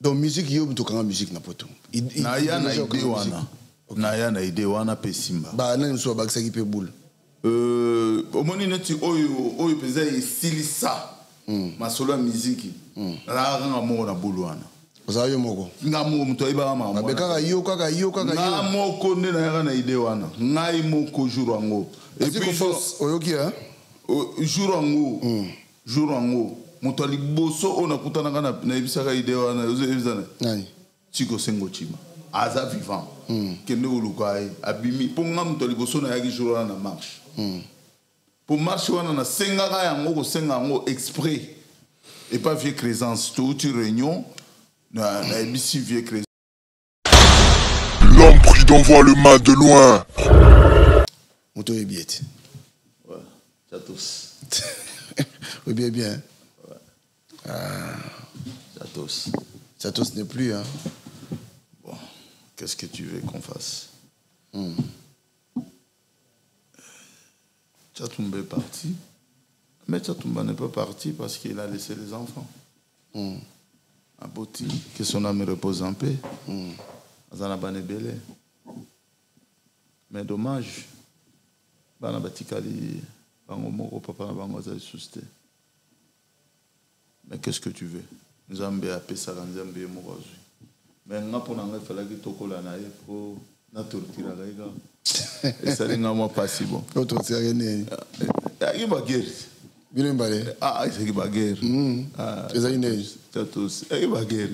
Donc musique yo to kanga musique na poto. Na ya na idée wana. Na ya na idée wana pe simba. Ba na so bakisa ki pe boule. Omoni neti oyo peza style ça. Ma solo musique. La nga mo na boule wana. Oza yo moko. Nga mo muto iba ma. Ba kaka yo. Nga moko ne na ya na idée wana. Ngai moko jour ango. Et puis oyoki hein? Jour ango. Muto liboso ona kutana kana na ibisaka idée wana. Uzana. Nani? Chico Sengo Chima. Aza vivant. Kende ulukai abimi ponga muto liboso na yaki jour wana na marche. Pour marcher wana na senga ka yango ko senga ngo exprès. Et pas vieux présence tout réunion na ibisi vieux présence. L'homme prudent voit le mal de loin. Muto ebiet. Ouais, Chatos. Oui bien. Ouais. Chatos. Chatos n'est plus hein. Bon, qu'est-ce que tu veux qu'on fasse? Chatumba est parti. Mais Chatumba n'est pas parti parce qu'il a laissé les enfants. Aboti, que son âme repose en paix. Azanabane belé. Mais dommage. Bana batikali bango moko papa na bango za susté. Mais qu'est-ce que tu veux? Nzambe a pesa nzambe moko. Mais ngapo na ngai fala ki tokola na ye po na tortira gaiga. Et ça n'est pas possible. Autre c'est rien. Il y a une baguette. Bien balé. Ah, c'est une baguette. Les aïnés. Chatos. Il y a une baguette.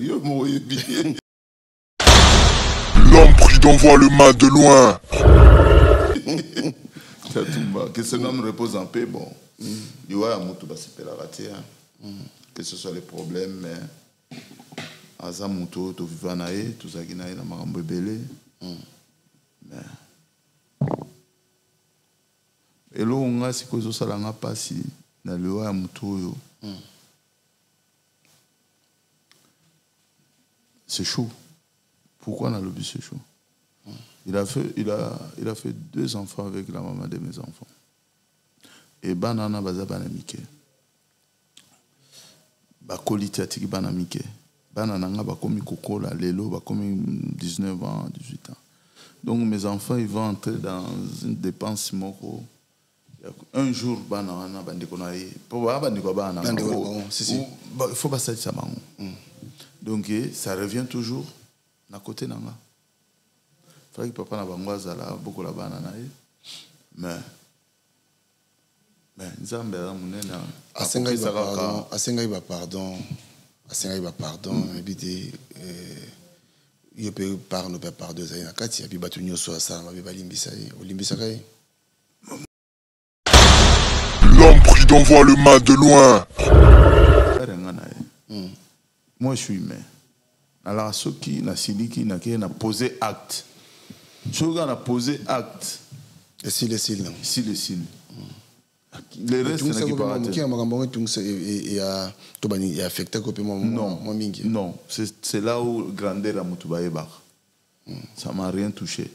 L'homme prudent voit le mal de loin. Que ce homme repose en paix, bon. Il y a un mot qui se rater. Que ce soit les problèmes, mais Aza Mouto, tu vis en aïe, tout ça qui n'a pas de belé. Mais. Et là, on a ce que ça n'a pas si dans le roi Mouto. C'est chaud. Pourquoi on a le but c'est chaud? Il a fait 2 enfants avec la maman de mes enfants. Et banana baza banamike. Ba koliti atiki banamike. Banana nga ba komi kokola lelo ba komi 19 ans, 18 ans. Donc mes enfants ils vont entrer dans une dépense moko. Un jour banana bandiko na ye. Pour ba bandiko banana. Il faut pas ça ça bango. Donc ça revient toujours na côté nanga. Fallait que papa na bango azala beaucoup la banana mais nzambe la munena asenga iba pardon ebité il peut par no par 2 ans kati ya bibatu nyoso ça va balimbisa olimbisa kai. L'homme prudent voit le mal de loin. Moi je suis humain. Alors ceux qui na siliki na qui na posé acte. Ceux qui na posé acte. Et si les cils. Si les cils. Les restes n'a qui pas raté. Non, c'est là où grandeur la mutuba eba. Ça m'a rien touché.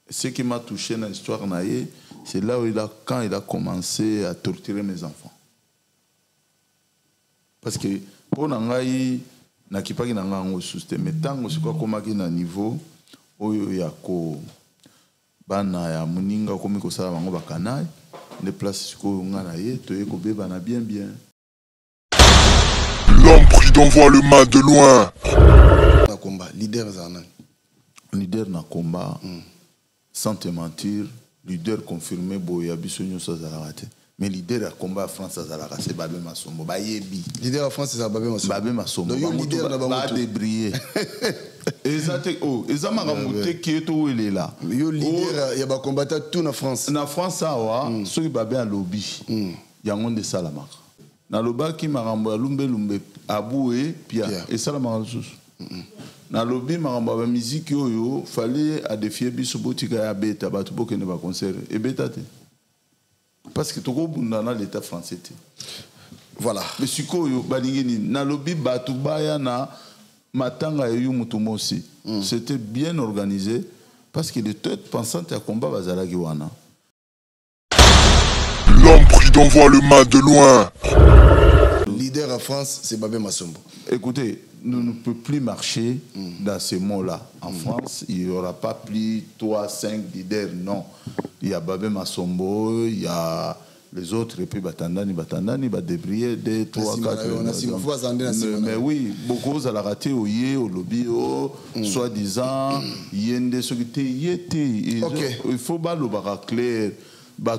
Ce qui m'a touché dans l'histoire naïe, c'est là où quand il a commencé à torturer mes enfants. Parce que pour nangai na kipaki nanga ngo suste metango sikwa komaki na niveau oyo ya ko bana ya muninga komi ko sala bango bakana les places ko ngana ye to yeko beba na bien. L'homme prudent voit le mal de loin. Na combat leader zana. Leader na combat sans te mentir, leader confirmé boya bisonyo sa zalate. Mais leader à combat France à Zalaka, c'est Babé Massombo. Bayebi. Leader à France, c'est Babé Massombo. Babé Massombo. Donc, leader va débriller. Et ça, ils ont monté qui est où il est là. Yo leader, il y a des combattants tout en France. En France, ça, ceux qui Babé à lobby, il y a un de Salamar. Dans le bas qui m'a remboursé, Lumbe, Aboué, Pierre. Et Salamar, dans le lobby, m'a remboursé la musique, il fallait à défier Bissobotika à Beta, Batubo qui ne va concert. Et Beta, parce que tout le monde dans l'État français. Voilà. Mais si vous na lobby batubaya na matanga yu mutumosi. C'était bien organisé parce que les têtes pensantes à combat bazalaki wana. L'homme prudent voit le mal de loin. Le leader en France, c'est Babé Massombo. Écoutez, ne peut plus marcher dans ces mots-là. En France, il n'y aura pas plus 3, 5 leaders, non. Il y a Babé Massombo, il y a les autres, et puis Batandani, Badébrié, 2, 3, 4. Mais oui, beaucoup à la raté au yé, au lobby, soi-disant, yende, ce qui était. Il faut pas le barra clair. Moi,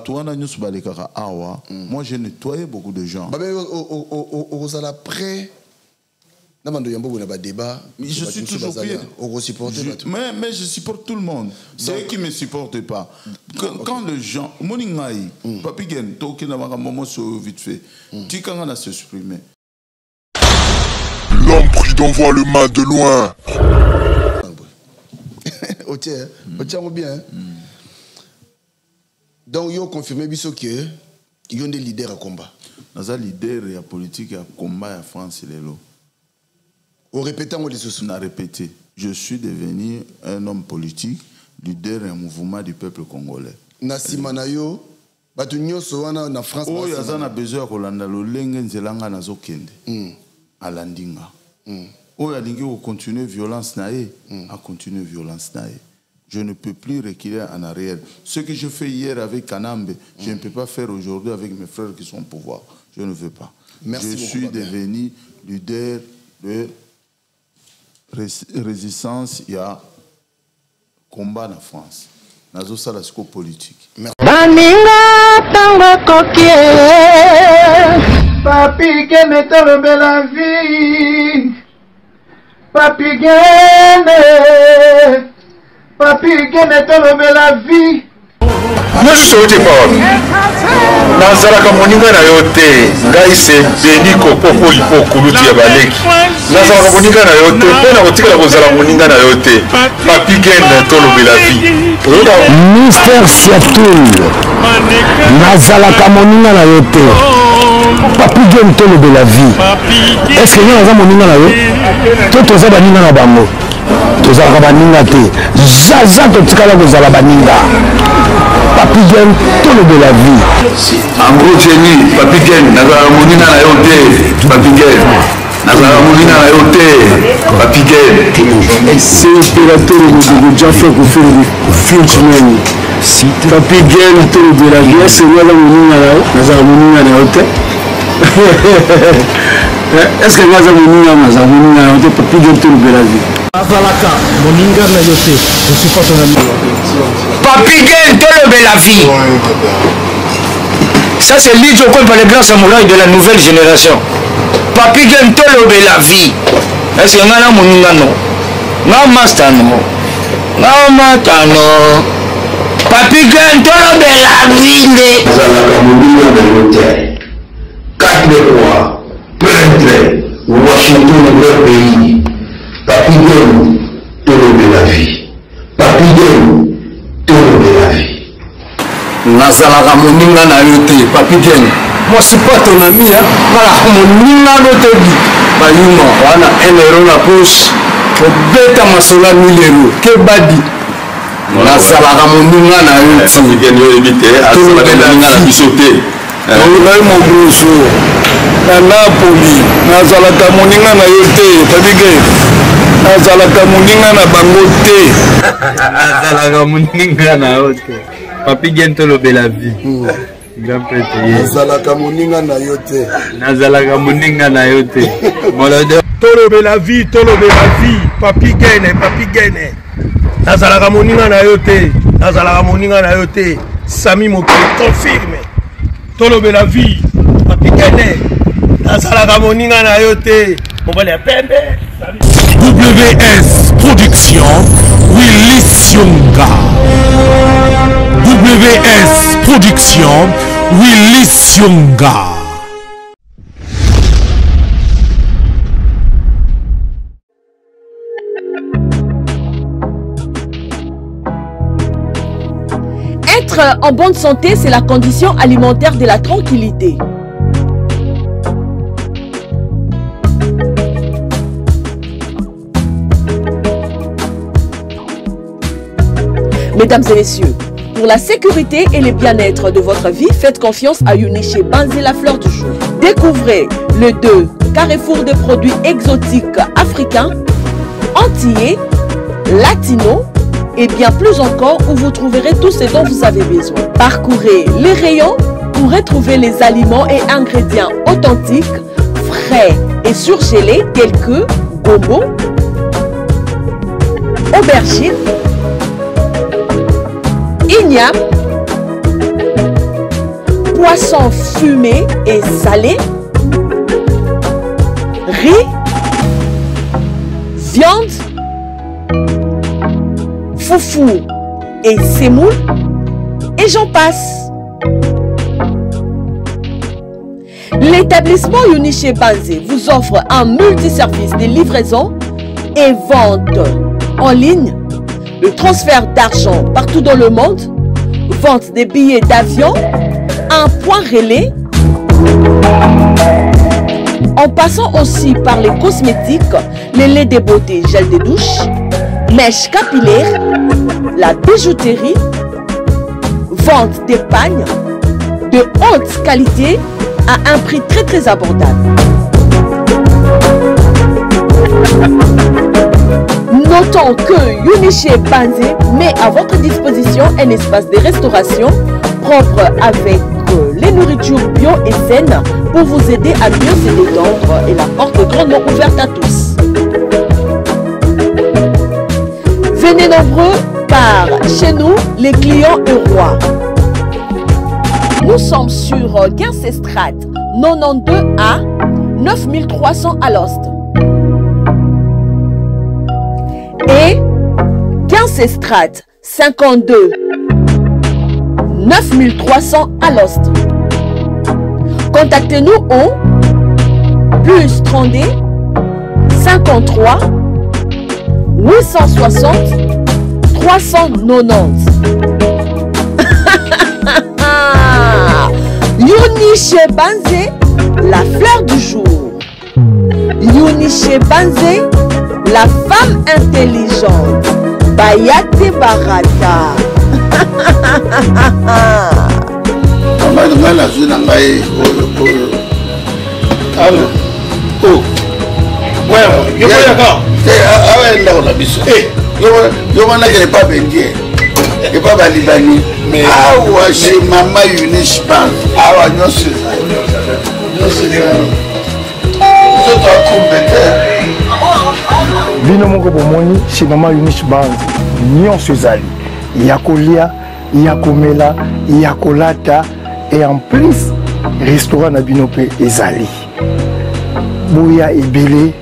j'ai nettoyé beaucoup de gens. Je suis toujours pire. Mais je supporte tout le monde. C'est eux qui ne me supportent pas. Quand les gens... Papi Gen, vite fait. Tu quand s'exprimer. L'homme prudent voit le mal de loin. Tiens, bien. Donc, ils ont confirmé que ils ont des leaders à combat. Nous avons des leaders politiques à combat en France. On répète les choses. On a répété. Je suis devenu un homme politique, leader d'un mouvement du peuple congolais. Nasimanayo, Batunyo Soana na France. Oh, il y a besoin de Rolanda Lolenge Nzelanga Nazokende. À Landinga. Oh, il y a continuer violence nae, à continuer violence nae. Je ne peux plus reculer en arrière. Ce que je fais hier avec Kanambe, je ne peux pas faire aujourd'hui avec mes frères qui sont au pouvoir. Je ne veux pas. Merci je suis devenu leader de résistance. Il y a combat en France. Nazo Salasco politique. Baninga tango kokie. Papi que me tolombe la vie. Papi gene. Papi que me tolombe la vie. Moi je suis pas. Nazalaka moninga na yote. Ngai se beni kopopo lipo kuluti ya baleki. Nazalaka moninga na yote. Pona kotika kozala moninga na yote. Papi gene tolombe la vie. Mister Siatul. Nazalaka moninga na yote. Papi gene tolombe la vie. Est-ce que nous avons moninga na yote? Tout ça baninga na bango. Tozalaka baninga te. Zaza totikala kozala baninga. Papi Gen, tout le de la vie. En gros, Jenny, Papi Gen, Nazara Mounina na yote, Papi Gen. Nazara Mounina na yote, Papi Gen. C'est l'opérateur de Jaffa qui fait le Frenchman. Papi Gen, tout le de la vie. C'est moi la Mounina na yote. Est-ce que Nazara Mounina na yote, Papi Gen, tout le de la vie. Azalaka, moninga na yote, je suis pas ton ami. Papi Gen, tolobe la vie. Ça c'est l'idée par les grands samouraïs de la nouvelle génération. Papi Gen, tolobe la vie. Est-ce que ngana moninga no? Ngana mastano. Papi Gen, tolobe la vie. Azalaka moninga na yote. 4 rois, prêtre, Washington de leur pays. Papi Gen, tolobe la vie. Papi Gen, tolobe la vie. Nazalaka moninga na yote, Papi Gen. Moi c'est pas ton ami, hein. Voilà, moninga no te dit. Bayuma, wana 1 euro na poche. Obeta masola 1000 euros. Que badi. Nazalaka moninga na yote. Papi Gen yo ebite, azalaka moninga na bisote. Ngai mo broso. Na Napoli, nazalaka moninga na yote, Papi Gen. Nazalaka moninga na bango te. Nazalaka moninga na yote. Papi Gen tolobe la vie. Grand prêtre. Nazalaka moninga na yote. Nazalaka moninga na yote. Tolobe la vie, Papi Gen. Nazalaka moninga na yote. Nazalaka moninga na yote. Sami Moké confirme. Tolobe la vie, Papi Gen. Nazalaka moninga na yote. Mobali ya pembe. WS Production, Willy Sionga. WS Production, Willy Sionga. Être en bonne santé, c'est la condition alimentaire de la tranquillité. Mesdames et messieurs, pour la sécurité et le bien-être de votre vie, faites confiance à Yuniché Banzé, la fleur du jour. Découvrez le 2 carrefour de produits exotiques africains, antillais, latinos et bien plus encore où vous trouverez tout ce dont vous avez besoin. Parcourez les rayons pour retrouver les aliments et ingrédients authentiques, frais et surgelés tels que gombo, aubergine, igname, poisson fumé et salé, riz, viande, foufou et semoule, et j'en passe. L'établissement Uniché Banzé vous offre un multiservice de livraison et vente en ligne, le transfert d'argent partout dans le monde, vente des billets d'avion, un point relais, en passant aussi par les cosmétiques, les laits de beauté, gel de douche, mèches capillaires, la bijouterie, vente d'épargne de haute qualité à un prix très abordable. Notons que Uniché Banzé met à votre disposition un espace de restauration propre avec les nourritures bio et saines pour vous aider à mieux se détendre et la porte est grandement ouverte à tous. Venez nombreux car chez nous, les clients sont rois. Nous sommes sur 15 Strat 92A 9300 à l'Ost et 15 Strat 52 9300 à l'Ost. Contactez-nous au plus 32 53 860 390. Uniché Banzé, la fleur du jour. Uniché Banzé, la femme intelligente. Bayate Barata. Mais awa chez Mama Uniche Bank awa nyonso bino moko bomoni chez Mama Uniche Bank nyonso ezali ya kolia ya komela ya kolata et en plus restaurant na bino pe ezali boya ebele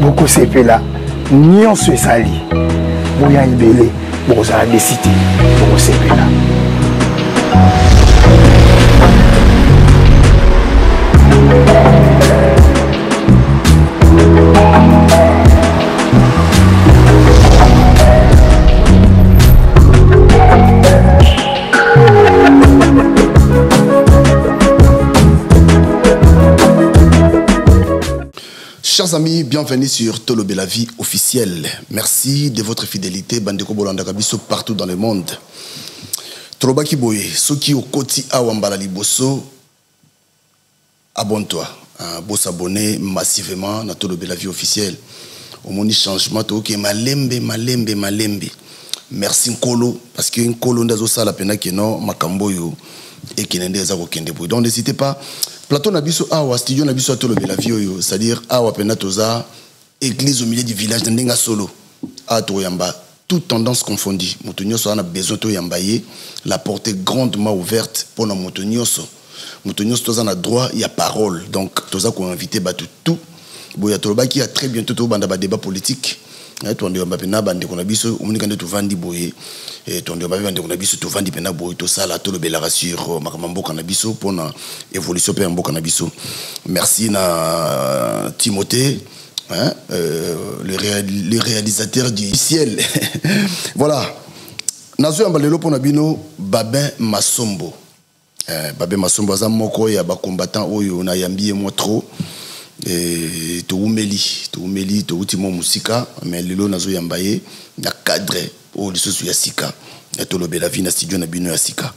boko sepela nyonso ezali boya ebele boko za décider boko sepela. Chers amis, bienvenue sur Tolobé la vie officielle. Merci de votre fidélité, Bandeko Bolanda Kabiso, partout dans le monde. Trobaki Boye, ceux qui au Koti Awambala Liboso, abonne-toi. Beau s'abonner massivement à Tolobé la vie officielle. Au monde changement, ok, malembe. Merci Nkolo, parce que Nkolo ndazo sala pena keno makamboyo et kinende ezako kende boy. Donc n'hésitez pas. Plateau Nabiso Awa, studio Nabiso à Tolobé la vie, c'est-à-dire Awa Penatoza, église au milieu du village de Ndenga Solo, à Toyamba, toute tendance confondue. Moutonioso a besoin de Yambaye, la porte est grandement ouverte pour nos Moutonioso. Moutonioso, Toza a droit, il y a parole. Donc, Toza qu'on a invité tout. Boya Toloba qui a très bientôt tout le débat politique. Tondi Yamba Bande Konabiso, on est tout vandi boye. Et Tondi Yamba Bande Konabiso, tout vandi pena boye, tout ça, la Tolobé la rassure, Makamambo Kanabiso, pour la évolution Péambo Kanabiso. Merci na Timothée, hein, le réalisateur du ciel. Voilà. Nazo Yambalelo pour Nabino, Babin Masombo. Babin Masombo, Azam Moko, ya ba combattant, Oyo, na Yambi et moi trop. Et to umeli to utimo musika mais lelo nazo yambaye na cadre au lisosu ya sika ya Tolobé la vie na studio na bino ya sika.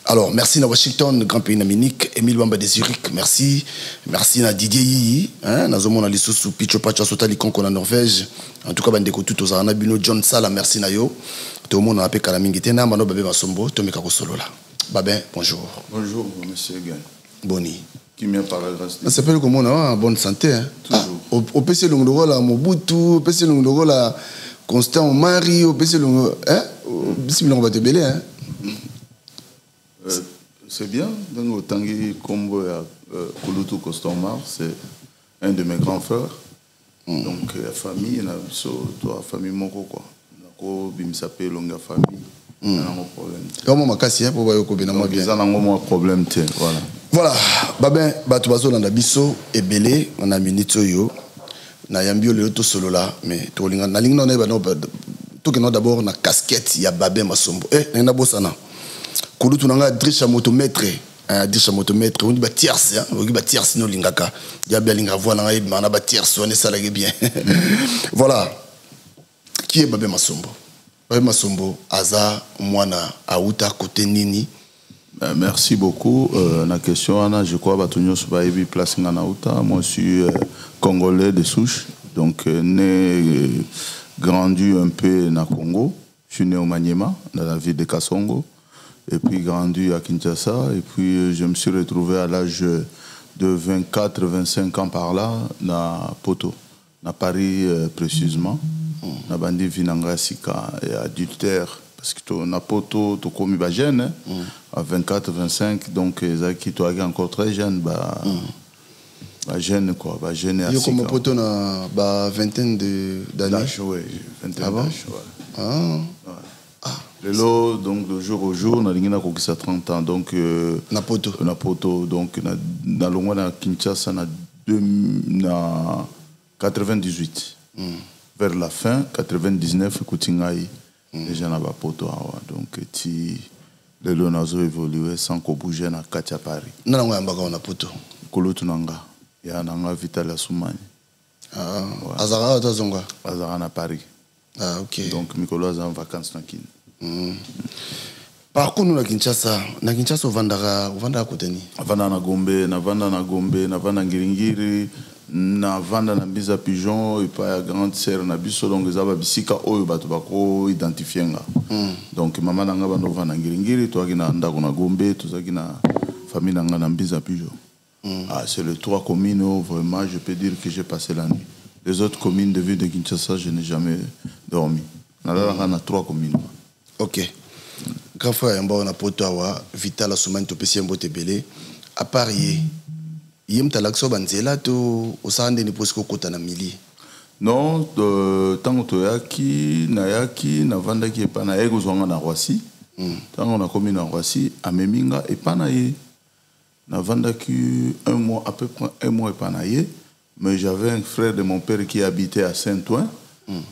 Alors, merci à Washington, grand pays d'Amérique, Émile Bamba de Zurich, merci. Merci à Didier Yi, Nazomon à l'Issou, Picho Pacha Sota Likon en Norvège. En tout cas, Bandeko Tuto Zarana Bino, John Sala, merci Nayo. Tout le monde a appelé Kalamingitena, Mano Babé Masombo, Tomeka Solola. Babin, bonjour. Bonjour, monsieur Gagne. Boni. Qui m'y a parlé grâce. Ça s'appelle comment on a bonne santé. Toujours. Au PC Longoro, la Mobutu, au PC Longoro, la Constant Mari, au PC Longoro, on va te bêler, hein. C'est bien, donc Tanguy Combo Kulutu Kostomar, c'est un de mes grands frères. Donc la famille, toi famille Moko quoi. Nako bimsape longa famille. On a un problème. Comment ma casse pour voir que bien moi bien. Ça n'a pas problème voilà. Voilà, babin batu bazo na biso ebele on a minute yo na yambio le to solo là mais to linga na linga na ba no to que non d'abord na casquette ya babin masombo na bosana. Kulutu nanga drisha motomètre drisha motomètre on dit ba tierce on dit ba tierce no lingaka ya bien linga voix na yeba na ba tierce on est ça là bien. Voilà, qui est babin masombo? Babin masombo aza mwana auta côté nini. Merci beaucoup. La question, Anna, je crois que nous sommes place Nganauta. Moi, je suis congolais de souche, donc né, grandi un peu na Congo. Je suis né au Maniema, dans la ville de Kasongo, et puis grandi à Kinshasa. Et puis je me suis retrouvé à l'âge de 24-25 ans par là, à Poto, à Paris précisément, à Bandi Vinanga Sika et adultère. Parce que tu as poto, tu commis ba jeune, à 24, 25, donc ça qui toi encore très jeune, bah jeune quoi, bah jeune. Yo comme poto na ba vingtaine d'années. Oui, vingtaine d'âge. Le lot donc de jour au jour, na lingina ko kisa 30 ans donc na poto donc na longwa na Kinshasa na 98. Vers la fin 99 Kutingai. Déjà na poto donc ti le lonazo évolué sans qu'on bouge na Katia Paris. Na ngwa mbaka na poto. Kolotu nanga ya nanga Vital Asumani. Azara tazonga. Azara na Paris. OK. Donc Mikolo en vacances na kin. Par contre na Kinshasa vanda koteni. Vanda na Gombe, na vanda Ngiringiri. Na vanda na biza pigeon et pas grande sœur na biso donc za ba bisika oyo bato bako identifienga donc mama na nga bando vanda Ngiringiri to akina ndako na Gombe to zakina famille na nga na biza pigeon. C'est les 3 communes où vraiment je peux dire que j'ai passé la nuit. Les autres communes de ville de Kinshasa je n'ai jamais dormi. Na la 3 communes. OK. Grand frère mba na potowa Vital Asumani to pesi mbote belé à Paris. Yem talakso banzela to osande ni posiko kota na mili. Non, tango to yaki na vanda ki epana ego zonga na Roissy. Tango na komi na Roissy ameminga epana ye. Na vanda ki à peu près un mois epana ye, mais j'avais un frère de mon père qui habitait à Saint-Ouen,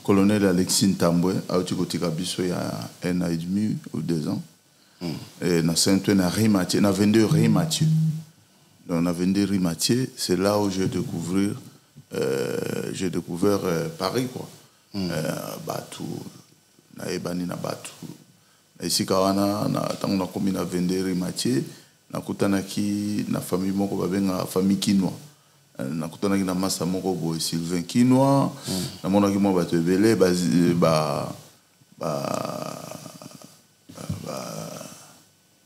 colonel Alexis Ntambwe, a utikotika biso il y a 1 an et demi ou 2 ans. Et na Saint-Ouen na Rimatier, na 22 Rimatier. Donc, on a vendu Rimatier, c'est là où j'ai découvert Paris, quoi. Batu, na ebani na Batu. Ici, quand on a commis na vendre Rimatier, na kutanaki na famille moko babenga famille Kinois. Na kutanaki na massa moko boy Sylvain Kinois. Na monaki mo bato ebele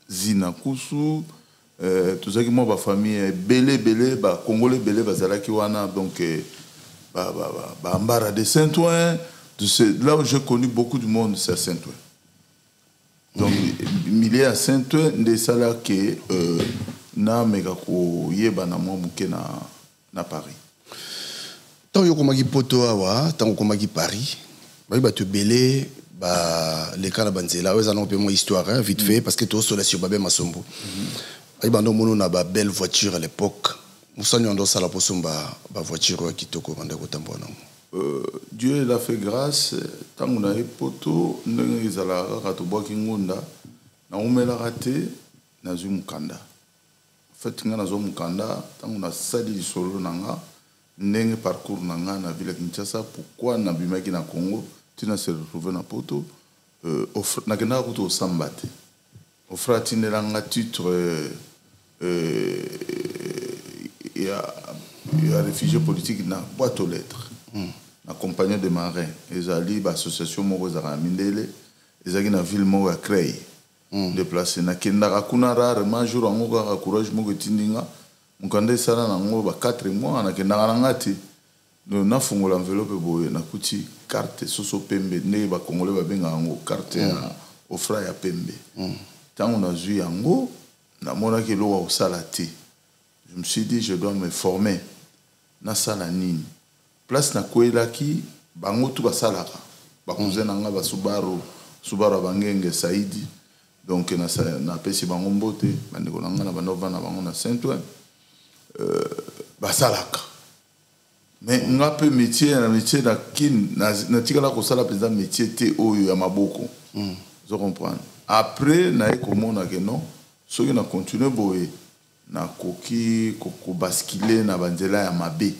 Zina Kusu. Tout ça qui m'a famille belé congolais belé bazalaki wana donc Ambara de Saint-Ouen, là où j'ai connu beaucoup de monde c'est à Saint-Ouen. Donc milieu à Saint-Ouen de sala que na mega ko yeba na mo muke na Paris. Tant yo komaki poto awa, tant komaki Paris, ba te belé les cas na banzela, eux allons peu mon histoire vite fait parce que tout sur la sur babé masombo. On a une belle voiture à l'époque. Dieu l'a fait grâce. Tant qu'on a eu poto, on a raté, on a eu mukanda. En fait, on a eu mukanda. Tant qu'on a sali du solo, on a parcours dans la ville de Kinshasa. Pourquoi on a bimaki na Congo? Tu n'as se retrouvé na poto. On a au Sambate. ofra tinelanga titre il y a réfugié politique na boîte aux lettres na compagnie de marins ezali ba association moko za mindele ezaki na ville moko ya Crey déplacé na kendaka kuna rarement jour ango ka courage moko tindinga mukande sala nango ba 4 mois na kendaka na ngati na fungola enveloppe boye na kuti carte soso pembe ne ba congolais ba benga ngo carte ya ofra ya pembe tango na zui yango na mona ke lo wa sala te. Je me suis dit je dois me former na sala nini place na koelaki bango tu ba salaka ba kuzena nga ba Subaru bangenge Saidi donc na pesi bango mbote bandeko nanga na banova na bango na Saint-Ouen ba salaka mais nga pe métier na kin na tikala ko sala pesa métier te oyo ya maboko je comprends après na ekomona ke non soki na continuer boye na koki ko basculer na banzela ya mabe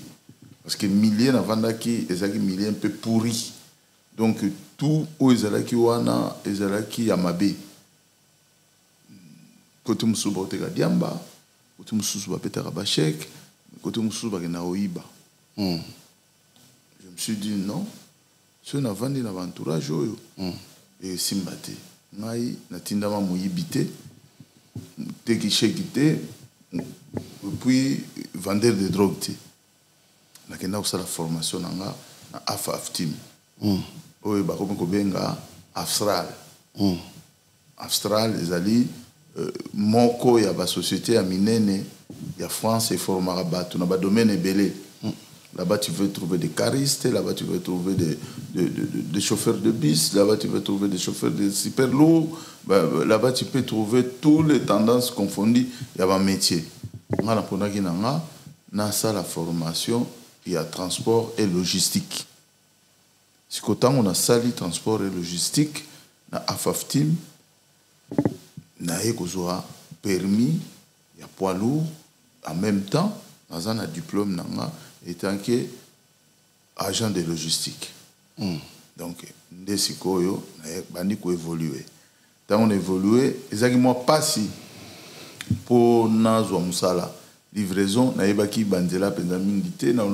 parce que milliers na vandaki ezaki milliers un peu pourri donc tout oyo ezalaki wana ezalaki ya mabe côté mususu boteka diamba côté mususu bapetaka bachèque côté mususu bakenda oyiba. Je me suis dit non so na vandi na entourage oyo et simbate ngai natindama moyibi te teki chèque te puis vendeur de drogue te nakenda kosala formation nanga na AFAF team oyo bakomi kobenga Astral ezali moko ya ba société ya minene ya France eformaka bato na ba domaine ebele. Là-bas tu veux trouver des caristes, là-bas tu veux trouver des chauffeurs de bus, là-bas tu veux trouver des chauffeurs de super lourds, là-bas tu peux trouver toutes les tendances confondues, il y a un métier. Na ça la formation, il y a transport et logistique. Si quand on a sali transport et logistique, na AFAF team, na ekozwa permis, il y a poids lourd, en même temps, dans un diplôme nanga étant que agent de logistique. Donc, dès sikoyo, bandi ko évoluer. Tant on évoluer, ezaki moi passi pour nazwa musala livraison na yebaki banzela penza mingi te na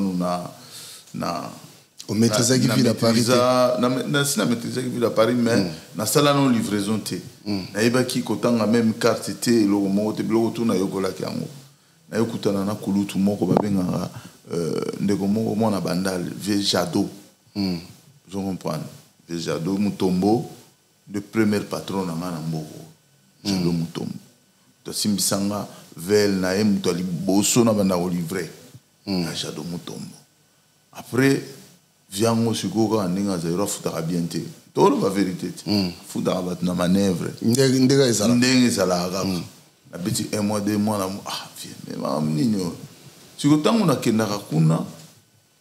au maîtrisaki ville à Paris na sina maîtrisaki ville à Paris mais na sala non livraison te na yebaki kotanga même carte te loko moko te loko tu na yokolaki yango na yokutana na kulutu moko babenga ndeko moko mona bandal vieux Jado je comprends vieux Jado Mutombo le premier patron na ngana mboko Jado Mutombo to simbisanga vel na muto liboso na banda ko livrer na Jado Mutombo après viango sikoka ndinga za rofuta bien te to la vérité futa bat na manœuvre ndega ezala na biti un mois 2 mois na mais mam ninyo siko tango na kendaka kuna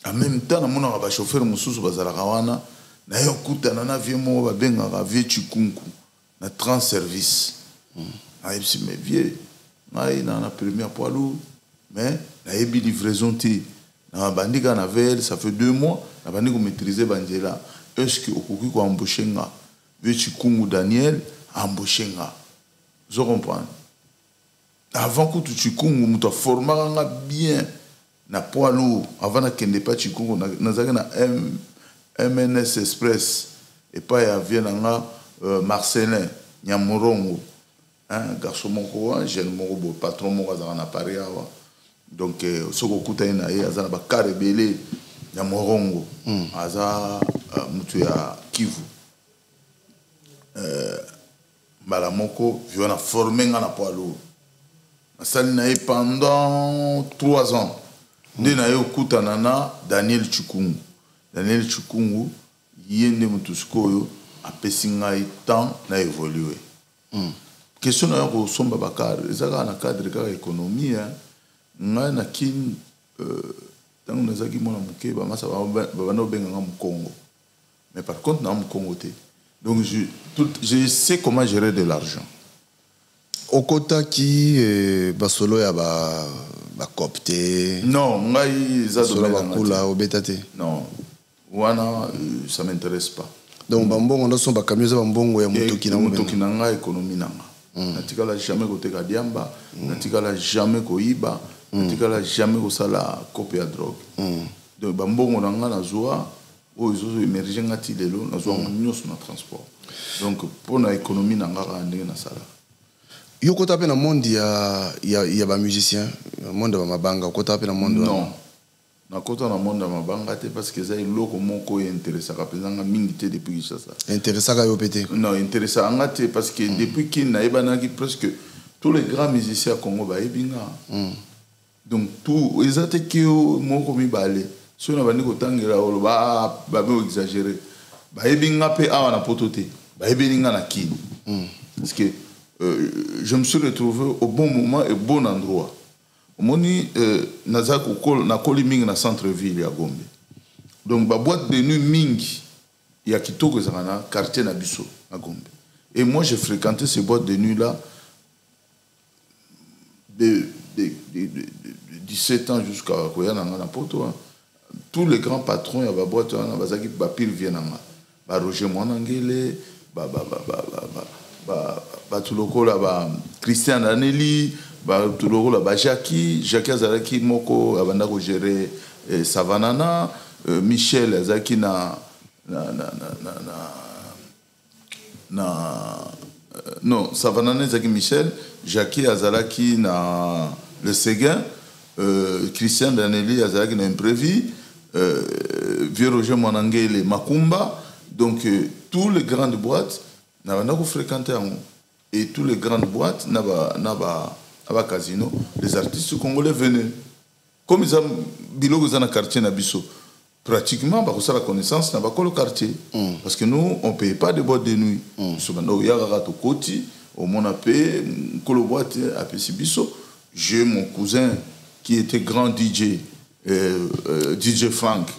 en même temps na mona ba chauffeur mususu bazalaka wana na yo kutana na vie mo ba bengaka vie chikunku na trans service ayebisi mais vie ngai na premier poids lourd mais na yebi livraison te na bandika na vel ça fait 2 mois na bandiko maîtriser banjela est-ce que okoki ko embaucher nga vie chikungu Daniel embaucher nga je comprends avant que tu chikungu muto formanga bien na poids lourd avant na kende pa chikungu na zaka na MNS Express et pas ya vienanga Marcelin Nyamurongo garçon moko jeune moko patron moko za na Paris awa donc soko kuta ina ye azana ba karebele Nyamurongo aza mutu ya Kivu bala moko viona formé nga na poids lourd na pendant 3 ans. Nde na yo kutana na Daniel Chikungu. Daniel Chikungu yende mutuskoyo apesi ngai temps na évoluer. Question na yo somba bakar ezaka na cadre ka économie ngai na kin tango nazaki mona muke ba masa ba no benga ngam Congo. Mais par contre na mu Congo te. Donc je sais comment gérer de l'argent. Okota ki basolo ya ba copté non ngai za basolo ba kula obetate non wana ça m'intéresse pas donc bambongo ndo so ba kamioza bambongo ya mutoki na ngai économie nanga natikala jamais koteka diamba natikala jamais koyiba natikala jamais kosala kope ya drogue donc bambongo na nga nazwa oyo ezozo émerge nga ti lelo nazwa nyonso na transport donc mpona économie na nga kaka ndenge nasala yo kota mpe na monde ya bamusicien monde ya bamabanga okota mpe na monde non nakota na monde ya mabanga te parce que eza eloko moko interesaka mpenzanga mingi te depuis Kinshasa interesaka yo mpe te non interesaka nga te parce que depuis kini nayebanaki presque tous les grands musiciens ya Congo bayebi nga donc tout eza te ke moko mibale soki na bandi kotangela olo babe exagéré bayebi nga mpe awa na poto te bayebeli nga na kini parce que je me suis retrouvé au bon moment et bon endroit omoni naza nakoli mingi na centre ville ya Gombe donc baboîte de nuit mingi ya kitoko ezaka na quartier na biso na Gombe et moi j'ai fréquenté ces boîtes de nuit là de 17 ans jusqu'à koya nanga na poto tous les grands patrons ya baboîte wana bazaki bapile vie nanga ba Roger Mwanangele batulokola ba Christian Daneli batulokola ba Jackie azalaki moko abanda ko gérer Savanana Michel azalaki na non Savanana azalaki Michel Jackie azalaki na le Séguin Christian Daneli azalaki na Imprévu Vieux Roger Mwanangele Makumba donc tous les grandes boîtes n'avons pas fréquenté et tous les grandes boîtes n'aba casino les artistes congolais venaient comme ils ont biloko dans le quartier nabiso pratiquement bah ça la connaissance n'a pas le quartier parce que nous on paye pas de boîtes de nuit souvent il y a rato koti au mon appel colo boîte à Pesibiso j'ai mon cousin qui était grand DJ DJ Frank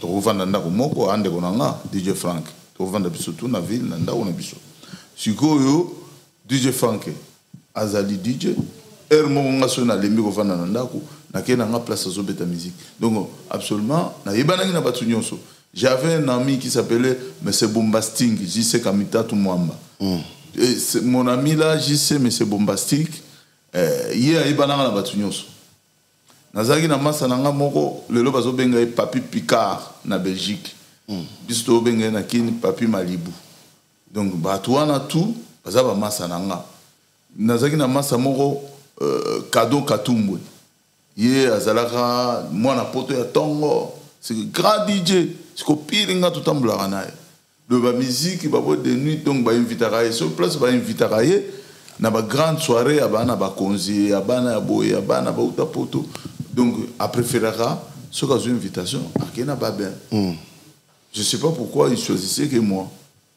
to vanda ndako moko ande konanga DJ Frank to vanda biso tout na ville na ndako na biso sikoyo DJ Frank azali DJ ermo ngaso na lembi ko vanda na ndako na kena nga place zo beta musique donc absolument na yebanaki na batu nyonso j'avais un ami qui s'appelait Monsieur Bombasting JC Kamita tout Mwamba mon ami là JC Monsieur Bombastic hier yebanaka na batu nyonso nazaki na masa nanga moko lelo bazo benga Papi Picard na Belgique bisto benga na kini Papi Malibu donc batu wana tout baza ba masa nanga nazaki na masa moko Kado Katumbwe ye azalaka mwana poto ya tongo c'est grand DJ siko piringa tout tambula naye le ba musique ba boîte de nuit donc ba invitaka ye sur place ba invitaka ye na ba grande soirée abana ba konzi abana ya boye abana ba uta poto donc a préférera ce cas une invitation à Kena Babin je sais pas pourquoi il choisissait que moi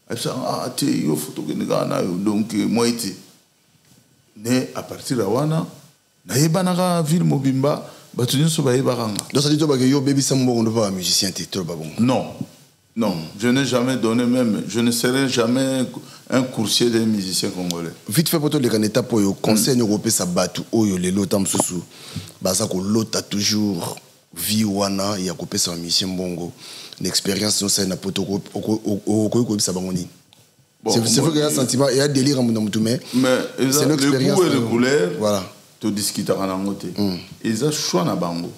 ah tu yo photo que ngana donc moi été né à partir de wana na yebanaka ville mobimba batu nyonso ba yebaranga donc ça dit que yo baby sambo on pas musicien této ba bon non je n'ai jamais donné même je ne serai jamais un coursier des musiciens congolais vite fait poto le kaneta po yo conseil européen sa batu oyo lelo tamsusu baza ko lota toujours vie wana ya ko pesa musicien bongo l'expérience no ça na poto ko bisa bangoni c'est vrai qu'il y a un sentiment il y a délire en mutu mais c'est l'expérience et le couleur voilà to discuter kana ngote eza choix na bango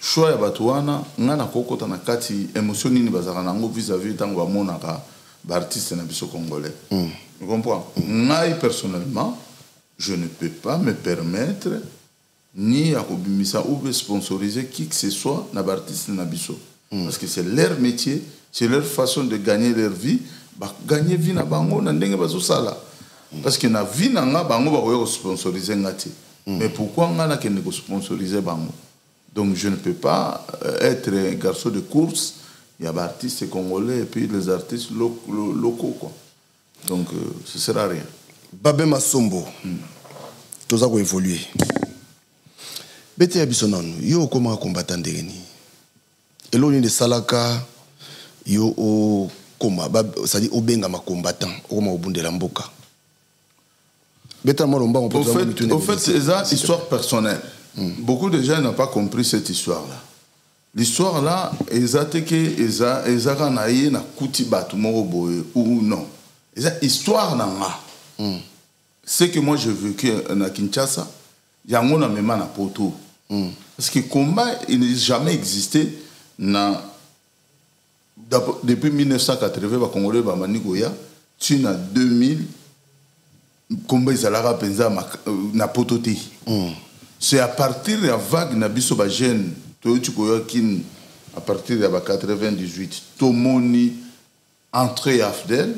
choix ya batu wana ngana kokota na kati émotion nini bazaka nango vis-à-vis tango ba monaka ba artiste na biso congolais tu comprends ngai personnellement je ne peux pas me permettre ni à kobimisa ou sponsoriser qui que ce soit na ba artiste na biso parce que c'est leur métier c'est leur façon de gagner leur vie ba gagner vie na bango na ndenge bazo sala parce que na vie na nga bango ba ko sponsoriser ngati mais pourquoi ngana kende ko sponsoriser bango donc je ne peux pas être un garçon de course il y a des artistes congolais et puis les artistes locaux quoi donc ce sera rien Babé Masombo toza ko évoluer bete ya biso nanu yo koma combattant ndeni eloni de salaka yo o koma ça dit obenga ma combattant koma obundela mboka beta molomba on peut au fait c'est ça histoire personnelle beaucoup de gens n'ont pas compris cette histoire là l'histoire là ezaka na ye na kuti batu moko boye ou non eza histoire na nga ce que moi j'ai vécu à Kinshasa, il y a un même à Poto. Parce que le combat, il n'a jamais existé depuis 1980, les Congolais, les Manigoya, tu as 2000, combat Isalara Penza na Poto. C'est à partir de la vague na biso ba jeune, à partir de 98, tout le monde entré à Afdel,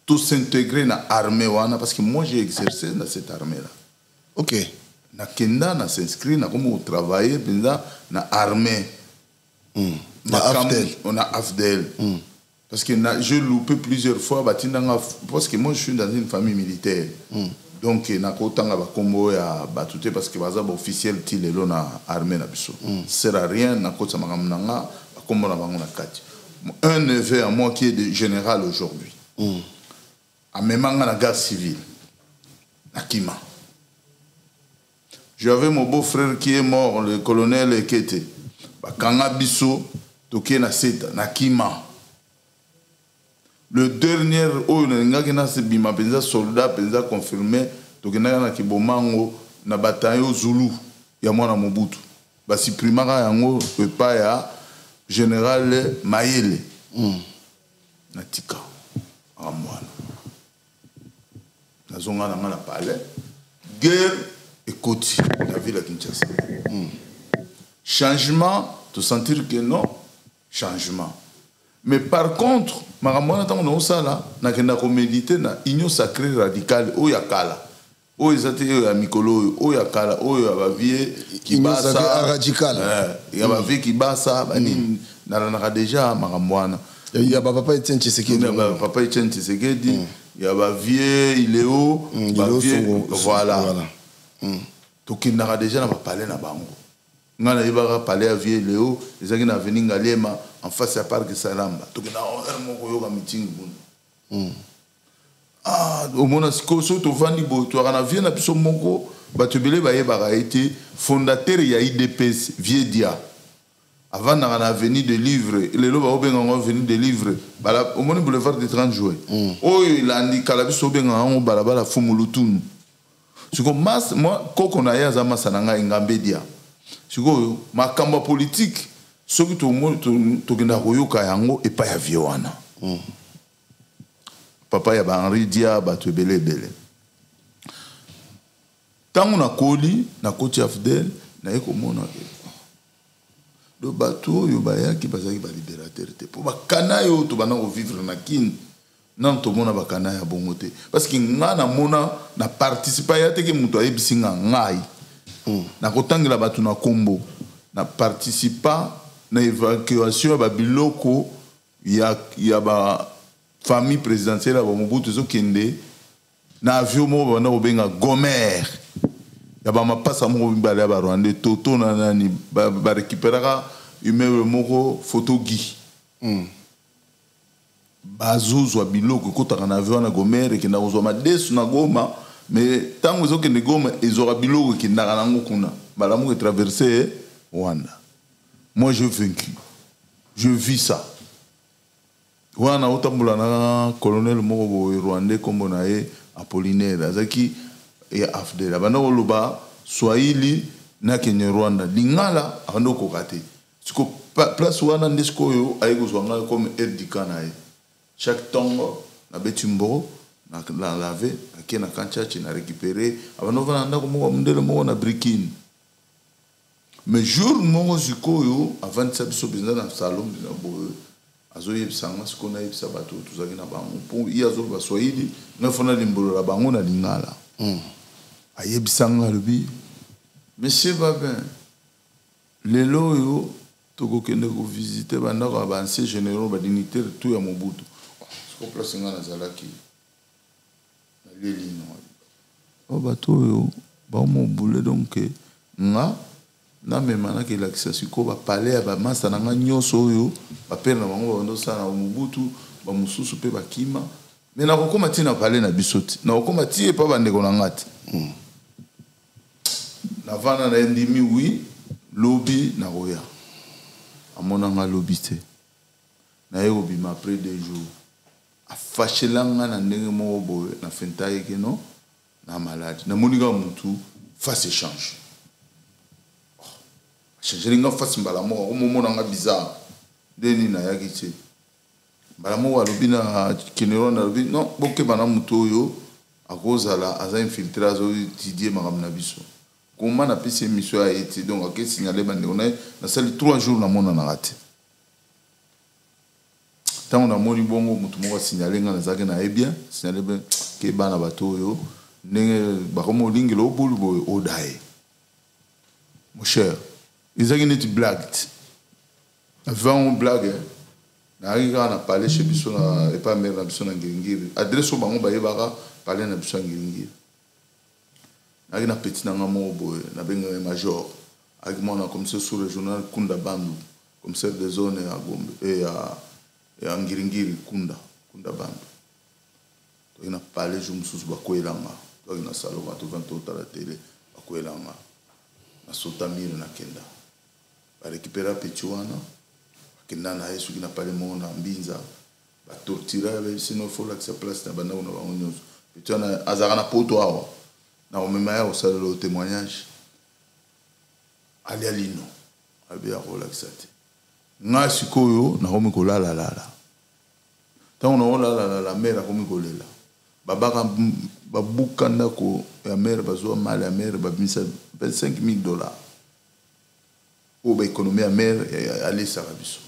tout s'intégrer dans l'armée, parce que moi j'ai exercé dans cette armée-là. Ok. Na Kenda, na s'inscrit, na comme travailler dans l'armée. On a Afdel. Parce que j'ai loupé plusieurs fois, parce que moi je suis dans une famille militaire. Donc, il y a un combo à battre parce que les officiels sont dans l'armée. Ça ne sert à rien, un neveu à moi qui est de général aujourd'hui. À même dans la guerre civile. À Kima. J'avais mon beau-frère qui est mort, le colonel Ekete. Kanga Bisso, Toké na Seta, na Kima. Le dernier, oh, il soldat, confirmé, Toké na Kibomango, na bataillon Zulu, Yamona Mobutu. Basi primara yango, pepa ya général Mayele. Na Tika. Amwana. Na zonga na ngana palais. Guerre et Koti, la ville à Kinshasa. Changement, te sentir que non, changement. Mais par contre, maramona tango na osala na kenda ko méditer na union sacrée radicale o yakala. O ezate ya mikolo o yakala o ya bavie ki basa radical. Ya bavie ki basa bani na déjà maramwana. Ya papa Etienne Tshisekedi. Ya papa Etienne Tshisekedi, ya bavie Iléo, bavie voilà. Tokindaka déjà na parler na bango. Ngana yeba parler à vie Léo, ezaki na venir ngalema en face à parc Salamba. Tokina moko yoka meeting bunu. Ah, au mona sikoso to vandi bo to kana vie na biso moko batubele ba yeba été fondateur ya IDPS Vieux Dia. Avant na avenue de livre, les loba obenga ngo avenue de livre, bala au mona boulevard de 30 juillet. Oh, il a ndi kala biso obenga ngo balabala fumulutunu. Siko mas moi koko na ya zama sananga ingambedia. Siko makambo politique soki to genda koyoka yango epa ya viewana. Papa ya ba Henri Dia bato ebele. Tango na koli na koti Afdel na eko mona do bato yo bayaki bazaki ba libérateur te po bakana yo to bana ko vivre na kin nan to mona bakana ya bongote parce que ngana mona na participer ya te ke muto ayebisinga ngai na kotangela bato na kombo na participer na évacuation ba biloko ya ba famille présidentielle ba Mobutu zo kende na avion mo bana obenga Gomer ya ba mapasa mo bala ba Rwanda toto na nani ba récupérera immeuble moko photo gi bazuzwa biloko kotaka na avion na Gomer et na kozwa madesu na Goma mais tango zo kende Goma ezora biloko ki ndaka nango kuna bala mo traverser Rwanda. Moi je vaincu, je vis ça. Wana otambula na colonel moko rwandais kombo na ye Apollinaire azaki ya Afdel bana oloba Swahili na Kenya Rwanda lingala ando kokate siko place wana ndesiko yo ayeko zwanga comme erdika na ye chaque tongo na betimbo na la laver akena kanchachi na récupérer abano vana ndako moko mundele moko na brikini mais jour moko siko yo avant ça biso bizana na salon na bo azoye bisanga siko na yebisa bato tuzaki na bango po iazo ba Swahili na fona limbolo la bango na lingala ayebisanga lobi monsieur Babin lelo yo toko kende ko visiter banda ko ba ancien généraux ba dignitaire tout ya Mobutu siko place ngana zalaki na leli no o bato yo ba mo boule donc nga na memana ke lakisa siko ba parler ba masa na nyoso yo ba père na bango ndo sana Mobutu ba mususu pe ba kima mais na kokoma tina parler na bisoti na kokoma tie pa ba ndeko na ngati na vana na ndimi oui lobby na roya amona nga lobby te na yo bima après 2 jours afachelanga na ndenge mo boye na fentaye ke no na malade na moninga mutu face échange changer nga face mbala mo mona nga bizarre deni na yaki tse mbala mo alobi na kinero na lobi non boke bana mutu yo akozala aza infiltré azo tidie makam na biso comment na pisi émission a été donc a signalé bande on a na sali 3 jours na mona na raté tant on a moni bongo mutu mo signalé nga na zake na bien signalé ben ke bana bato yo ndenge bakomo lingelo bulu boy odaye mon cher ils ont une blague avant une blague na riga na parler chez biso na et pas mère na biso na ngingiri adresse au bango baye baka parler na biso ngingiri na na petit na ngamo boy na benga major avec mon commissaire sous régional Kunda Bandu commissaire des zones à Gombe et à ngingiri Kunda Bandu to ina parler je me sous bakoelanga to ina salo ba to vanto ta la télé bakoelanga na sotamir na kenda ba récupérer petit wana kenda na yesu kina parler mon na mbinza ba torturer ba sino faut la place na banda na ba onyo petit wana azara na poto awa na omema au salo le témoignage ali alino abi a relaxate nga sikoyo na komi kolala lala tant on a la mère komi kolela babaka babuka ndako ya mère bazo mal ya mère babimisa $25,000 o ba économie ya mère aller ça biso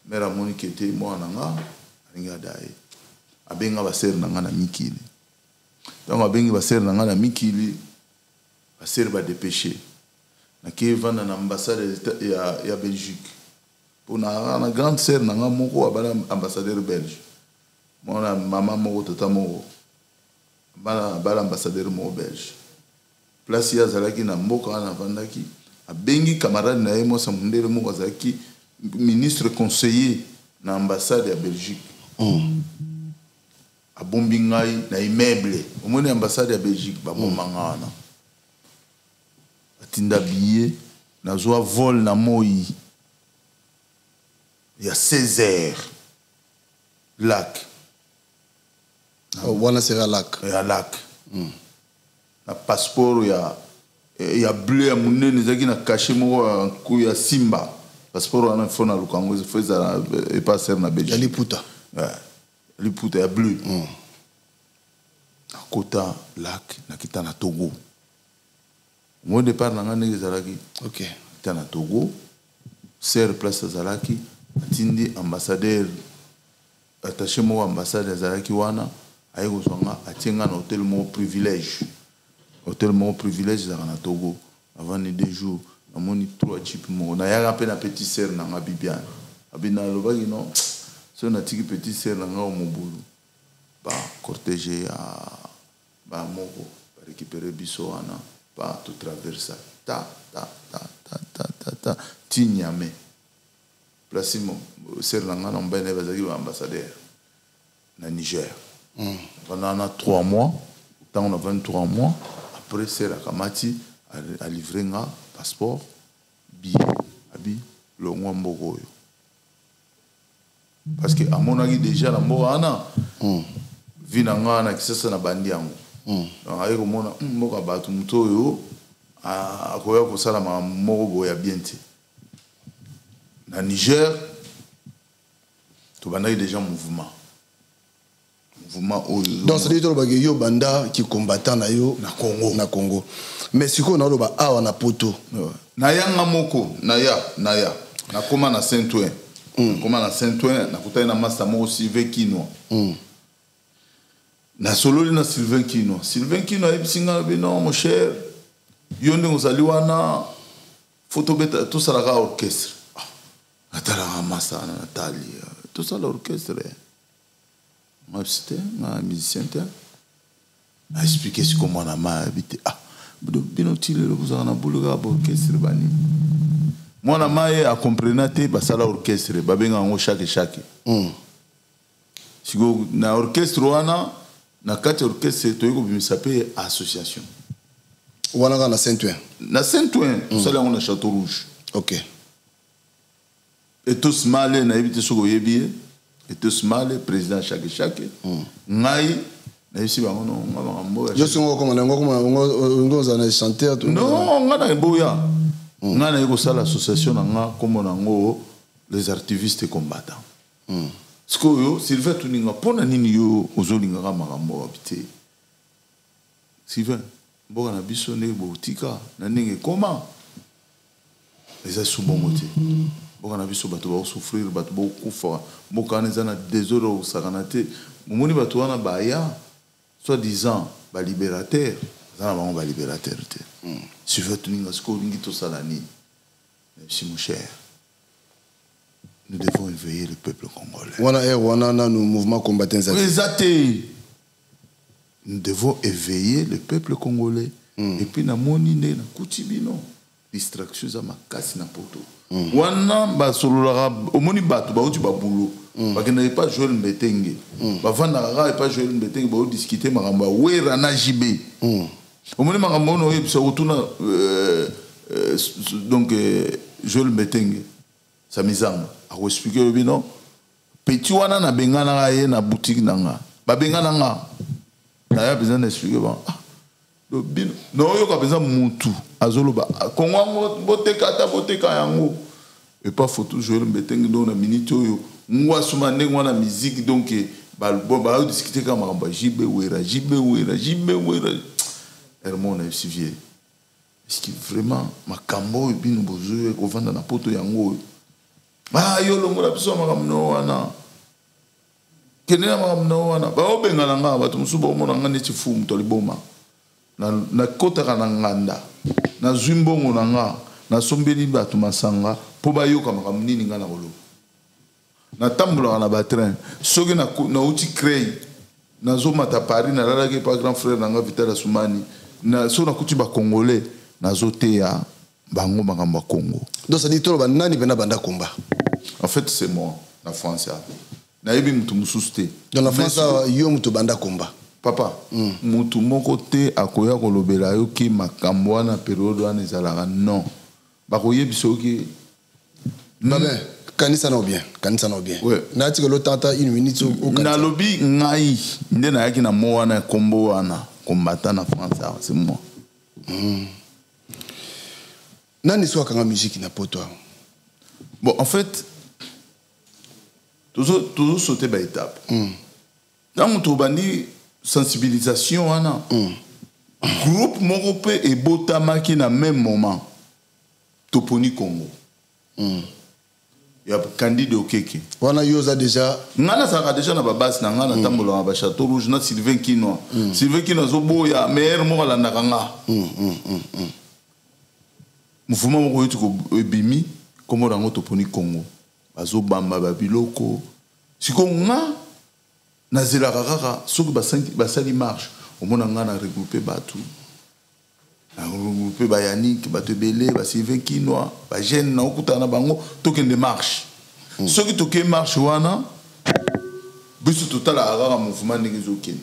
mère amoni qui était moi nanga alinga dai abenga ba ser nanga na mikili donc abengi ba ser nanga na mikili ba ser ba dépêcher na kevana na ambassade ya Belgique pour na grande sœur nanga moko abala ambassadeur belge mona mama moko tata moko bala ambassadeur mo belge place ya zalaki na mboka na vandaki abengi camarade na yemo samundele moko azaki ministre conseiller na ambassade ya Belgique abombi ngai na immeuble omoni ambassade ya Belgique babomanga na atinda billet na zwa vol na moi ya 16 heures lac wana sera lac ya lac na passeport ya bleu ya munene zaki na cachet moko ku ya simba passeport wana fona lukango feza e passer na Belgique liputa ya bleu akota lac na kita na Togo mo départ na ngane zalaki OK kita na Togo ser place zalaki atindi ambassadeur attaché mo ambassade zalaki wana ayeko songa atinga na hôtel mo privilège na Togo avant les 2 jours na moni 3 chip mo na yaka pe na petit sœur na nga Bibiane abina lobaki non so na tiki petit sœur na nga mobulu ba cortège ba moko ba récupérer biso wana ba tout traverser ta tinyame place mo sœur na nga na mbene bazaki ba ambassadeur na Niger pendant 3 mois tant on a 23 mois après c'est la kamati a livré un passeport billet abi le ngombo parce que à mon avis déjà la mboana vinanga na kisasa na bandi yango donc ayi ko mona mboka batu mutoyo akoya ko sala ma moko ya biente na Niger to banayi déjà mouvement donc c'est dire que yo banda qui combattant na yo na Congo mais siko na loba awa na poto na yanga moko na koma na Saint-Ouen na kutana na master moko Sylvain Kino na sololi na Sylvain Kino ebisinga bino mon cher yo ndenge ozali wana photo beta tout ça la orchestre atala master na Nathalie tout ça l'orchestre moi c'était un musicien a expliqué ce comment on a mal habité bino tile le vous en a boulot orchestre bani moi na mai a comprenate ba sala orchestre ba benga ngo chaque sigo na orchestre wana na kati orchestre to yiko bimisa pe association wana na Saint-Ouen tout ça là on a Château Rouge OK et tous malé na habité soko yebié et tous malé président chaque ngai na isi bango no nga makambo yo songo koma ngo za na chanteur tout non nga na boya nga na ko sala association nga comme nango les activistes combattants Sko yo Sylvain tuninga pona nini yo ozolinga ka makambo abite Sylvain boka na biso ne botika na ndenge koma eza subongo te boka na biso bato ba souffrir bato ba kufa boka na zana désordre au sakanate mumoni bato wana baya soit disant ba libérateur zana bango ba libérateur te Sylvain tuninga sko lingi to salani merci mon cher. Nous devons éveiller le peuple congolais. Nous mouvement combattant. Nous devons éveiller le peuple congolais. Et puis na moni ne na kutibino distraction za makasi na poto. Wana ba solola o moni bato ba uti ba bulo. Ba kena pas Joël Mbetenge. Ba vanda ra pas Joël Mbetenge ba discuter makamba wera na jibe. O moni makamba no yebisa utuna donc Joël Mbetenge sa mizamba a expliquer le non petit wana na bengana ga ye na boutique nanga ba bengana nga na ya besoin d'expliquer ba do bin no yo ka besoin mutu azoloba kongo boteka yango et pas photo Joël Mbetenge do na minute yo ngwa suma ndengwa na musique donc ba discuter ka makamba jibe wera Hermon na Sivier est-ce que vraiment makambo et bino bozo ko vanda na poto yango yo longo la biso makamno wana kenena makamno wana ba obengana nga bato musuba omona nga neti fumu to liboma na kota kana nganda na zwimbongo na nga na sombeli bato masanga po ba yoka makamnini nga na kolo na tambula na ba train soki na uti crey na zoma ta Paris na lala ke pa grand frère na nga Vital Asumani na so na kuti ba congolais na zote ya bango makambo Congo. Donc ça dit tout le nani bena banda combat. En fait c'est moi la France na yebi mutu mususte. Dans la France yo mutu banda combat. Papa mutu moko te akoya kolobela yo ki makambo na période wana ezalaka non. Ba koyebiso ki kanisa na bien. Ouais. Na tiko lo tata une minute au na lobi ngai nde na yaki na mo wana kombo wana combattant na France c'est moi. Nani soit quand la musique n'a pas toi. Bon en fait toujours sauter par étape. Dans mon toubani sensibilisation wana groupe Morope et Botama qui na même moment Toponi Congo. Il y a Candido Okeke. Wana yoza déjà. Ngana ça déjà na babas na ngana tambola na Château Rouge na Sylvain Kino. Sylvain Kino zobo ya meilleur mo la nakanga. Mouvement moko yetu ko ebimi komo rango Toponi Congo. Bazo bamba babiloko. Siko nga na zela kaka soki basali marche au mona ngana regrouper batu. Na regrouper ba Yannick batu belé ba Sylvain Kino ba jeune na okutana bango tokende marche. Soki toke marche wana biso total a mouvement ngezo kende.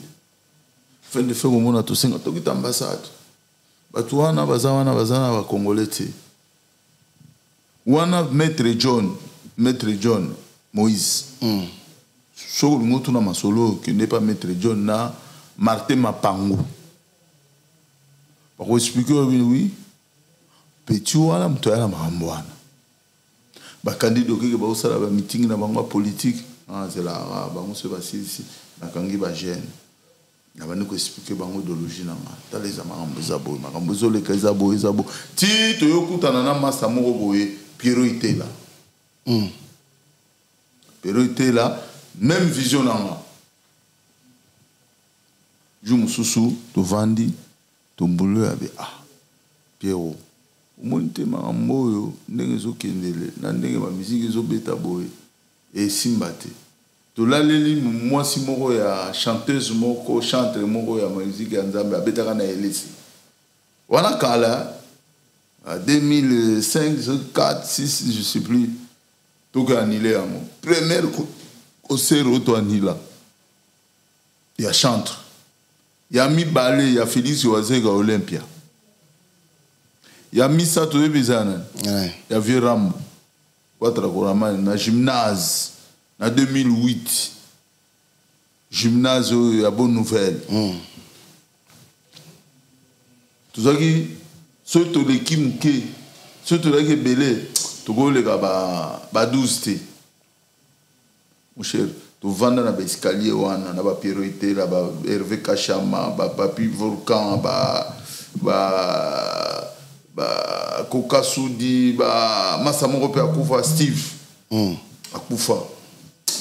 Fin de fait au mona to senga tokita ambassade. Batu wana bazana ba congolais te. Wana maître John Moïse. So le mot na masolo qui n'est pas maître John na Martin Mapango. Pour expliquer oui petit wana mto ya makambo wana. Ba candidat ke ba osala ba meeting na bango politique c'est la bango se basisi na kangi ba jeune. Na bani ko expliquer bango idéologie na nga. Taleza makambo zo le kaizabo ti to yokutana na masa moko boye Pierrot était là. Pierrot était là, même vision na nga. Je me soussou, to vandi, to mbulu abe Pierrot. Omonte makambo yo ndenge zo kendele, na ndenge ba musique zo beta boye et simbate. To laleli mwasi moko ya chanteuse moko, chanteur moko ya musique ya Nzambe abetaka na elisi. Wana kala 2005, 4, 6, je ne sais plus. Tout est annulé à moi. Première concert auto annulé. Il y a chantre. Il y a mis ballet, il y a Félix Oazega Olympia. Il y a mis ça tout le bizarre. Il y a Vieux Rambo. Dans gymnase. En 2008. gymnase ya bonne nouvelle tozaki so toleki moke so tolaki ebele tokoleka ba 12 te mon cher tovanda na baescalier wana na bapriorité la ba Hervé Kachama ba Papi Volcan ba Koka Soudi ba Massa moko pe akufa Steve akufa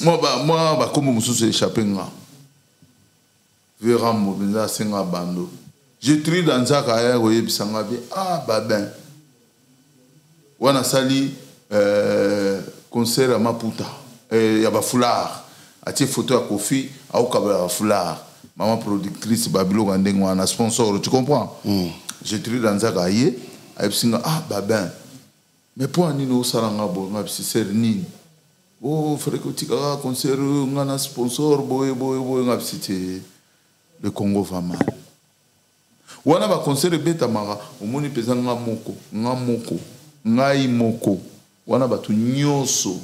moi ba kombo mususu échappé nga vera mo benza senga bando j'ai tri dans nzaka ya koyebisanga bi ben wana sali concert à Maputa ya ba foulard atie photo ya Kofi au kabela foulard maman productrice babilo ngandeng wana sponsor tu comprends j'ai tri dans nzaka ye ayebsinga ben mais pour nino salanga bo ngabisi ser nini frère kotika concert ngana sponsor boy ngabisi te le Congo va mal wana ba concert beta mara omoni pesa ngai moko wana batu nyoso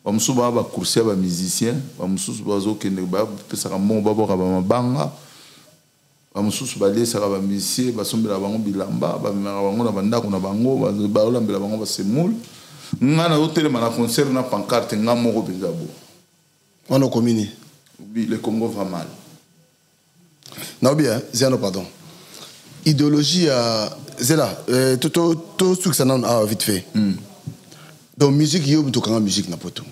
bamusu ba coursier ba musicien bamusu bazo kende ba pesa ka mo babo ka ba mabanga bamusu ba lesa ka ba musicien basombela bango bilamba ba mera bango na bandako na bango ba olambela bango ba semul ngana hôtel na concert na pancarte ngamo ko pesa bo wana komini le Congo va mal. Non bien, Zéano, pardon. Idéologie à Zéla, tout ce que ça n'a vite fait. Donc musique, il y a une musique n'importe où.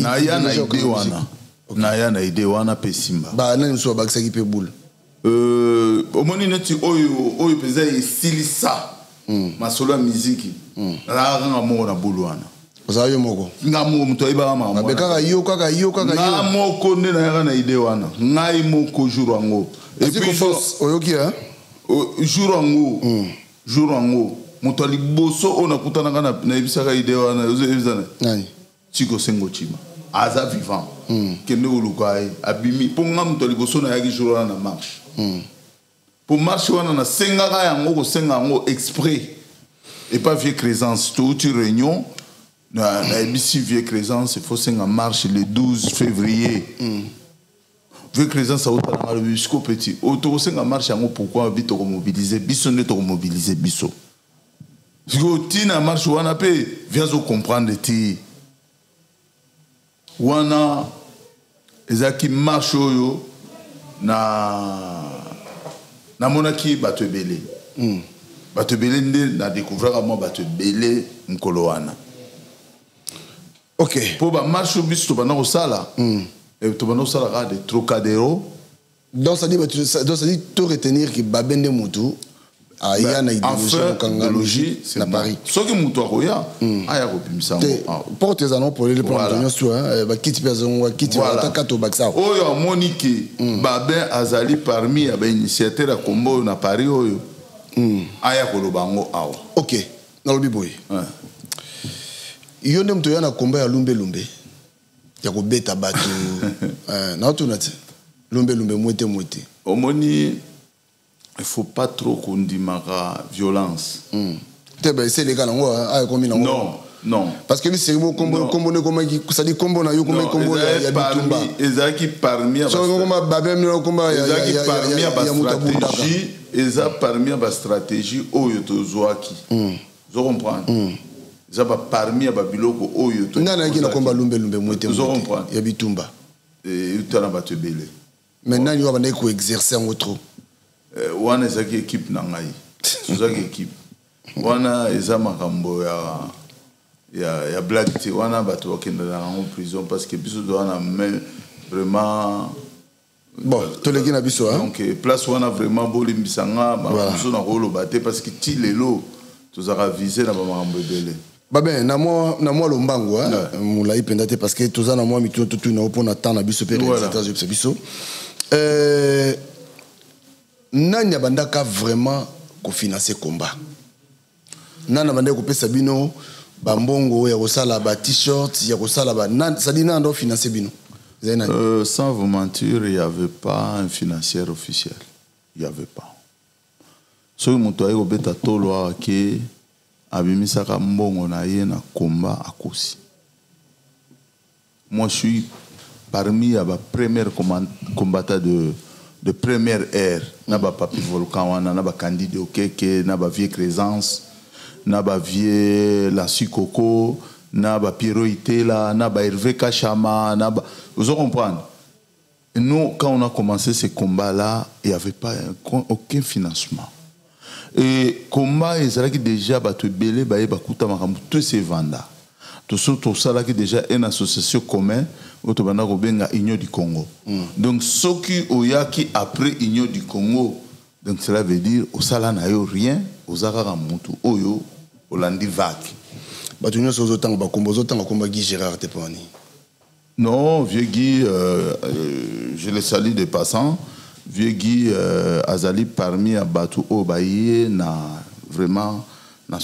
Naya na idée wana. Naya na idée wana pe simba. Bah na nso ba qui pe boule. Omoni neti oyo peza estilisa. Ma solo musique. La nga mo na boule wana. Oza yo moko. Nga mo mto iba ma. Ba kaka yo. Nga moko ne na na idée wana. Ngai moko jour ango. Et puis oyoki hein? Jour ango. Moto liboso ona kutana na ibisaka idée wana uzezana. Nani? Chiko Sengo Chima. Aza vivant. Kende ulukai abimi ponga moto liboso na yaki jour wana na marche. Pour marche wana na senga ka yango ko senga yango exprès. Et pas vieux présence tout réunion. Na ibisi vieux présence il faut senga marche le 12 février. Vieux présence ça autant le jusqu'au petit. Auto senga marche yango pourquoi vite ko mobiliser biso ne to mobiliser biso. Si vous tina marche wana pe viens au comprendre ti wana ezaki marche oyo na monaki bato ebele bato ebele nde na découvrir moi bato ebele mkolo wana OK pour ba marche biso to bana kosala et to bana kosala de Trocadéro donc ça dit tout retenir que babende mutu aya na idéologie na Paris soki mutu akoya aya kopimisa porte za non pour les plans sur ba kiti personne wa kiti wa takato baksa oyo monique babin azali parmi ya ba initiateur ya kombo na Paris oyo aya kolobango awa OK na lobi boy yo ndem to yana komba ya lumbe ya ko beta bato na to nati lumbe mwete omoni il faut pas trop qu'on dimara violence. C'est les gars non. Parce que c'est bon combo ça dit combo na yo combo ya bitumba. Ezaki parmi ba stratégie oyo tozwaki. Zo comprendre. Ça va parmi ba biloko oyo to. Nana ki na komba lumbe mwete. Zo comprendre. Ya bitumba. Et utana batebele. Maintenant il va venir ko exercer en autre. Wana ezaki équipe na ngai tozaki équipe wana eza makambo ya blague te wana bato bakendela en prison parce que biso wana vraiment bon toleki na biso hein donc place wana vraiment bolimbisanga biso na koloba te parce que ti lelo tozaka visé na bamakambo ebele babe na moi lombango molai penda te parce que toza na moi mito tutu na opona temps na biso pe réalisateur biso nani abandaka vraiment ko financer combat nani abandaka ko pesa bino bambongo ya kosala ba t-shirt ya kosala ba ça dit nani ndo financer bino sans vous mentir il y avait pas un financier officiel il y avait pas so moto ayo beta tolo ake abimisaka mbongo na ye na combat akosi moi je suis parmi les premiers combattants de première ère, na ba Papi Volcan wana, na ba Candide Okeke, na ba Vieux Crézance, na ba Vieux Lancy Coco, na ba Pierrot Itela, na ba Hervé Kachama, na ba... Vous comprenez? Nous, quand on a commencé ces combats-là, il n'y avait pas aucun financement. Et combat, ils avaient déjà battu belé, tous ces vendeurs. Tout ça, là, déjà une association commune, Union du Congo. Donc, ceux qui ont qui après Union du Congo, donc cela veut dire, au Sala n'a rien, aux Aramontu, Oyo, au Landi Vac. Batunion sur autant, combat Guy Gérard Tepani. Non, vieux Guy, je le salue de passant. Vieux Guy Azali parmi à Batou Obaye na vraiment na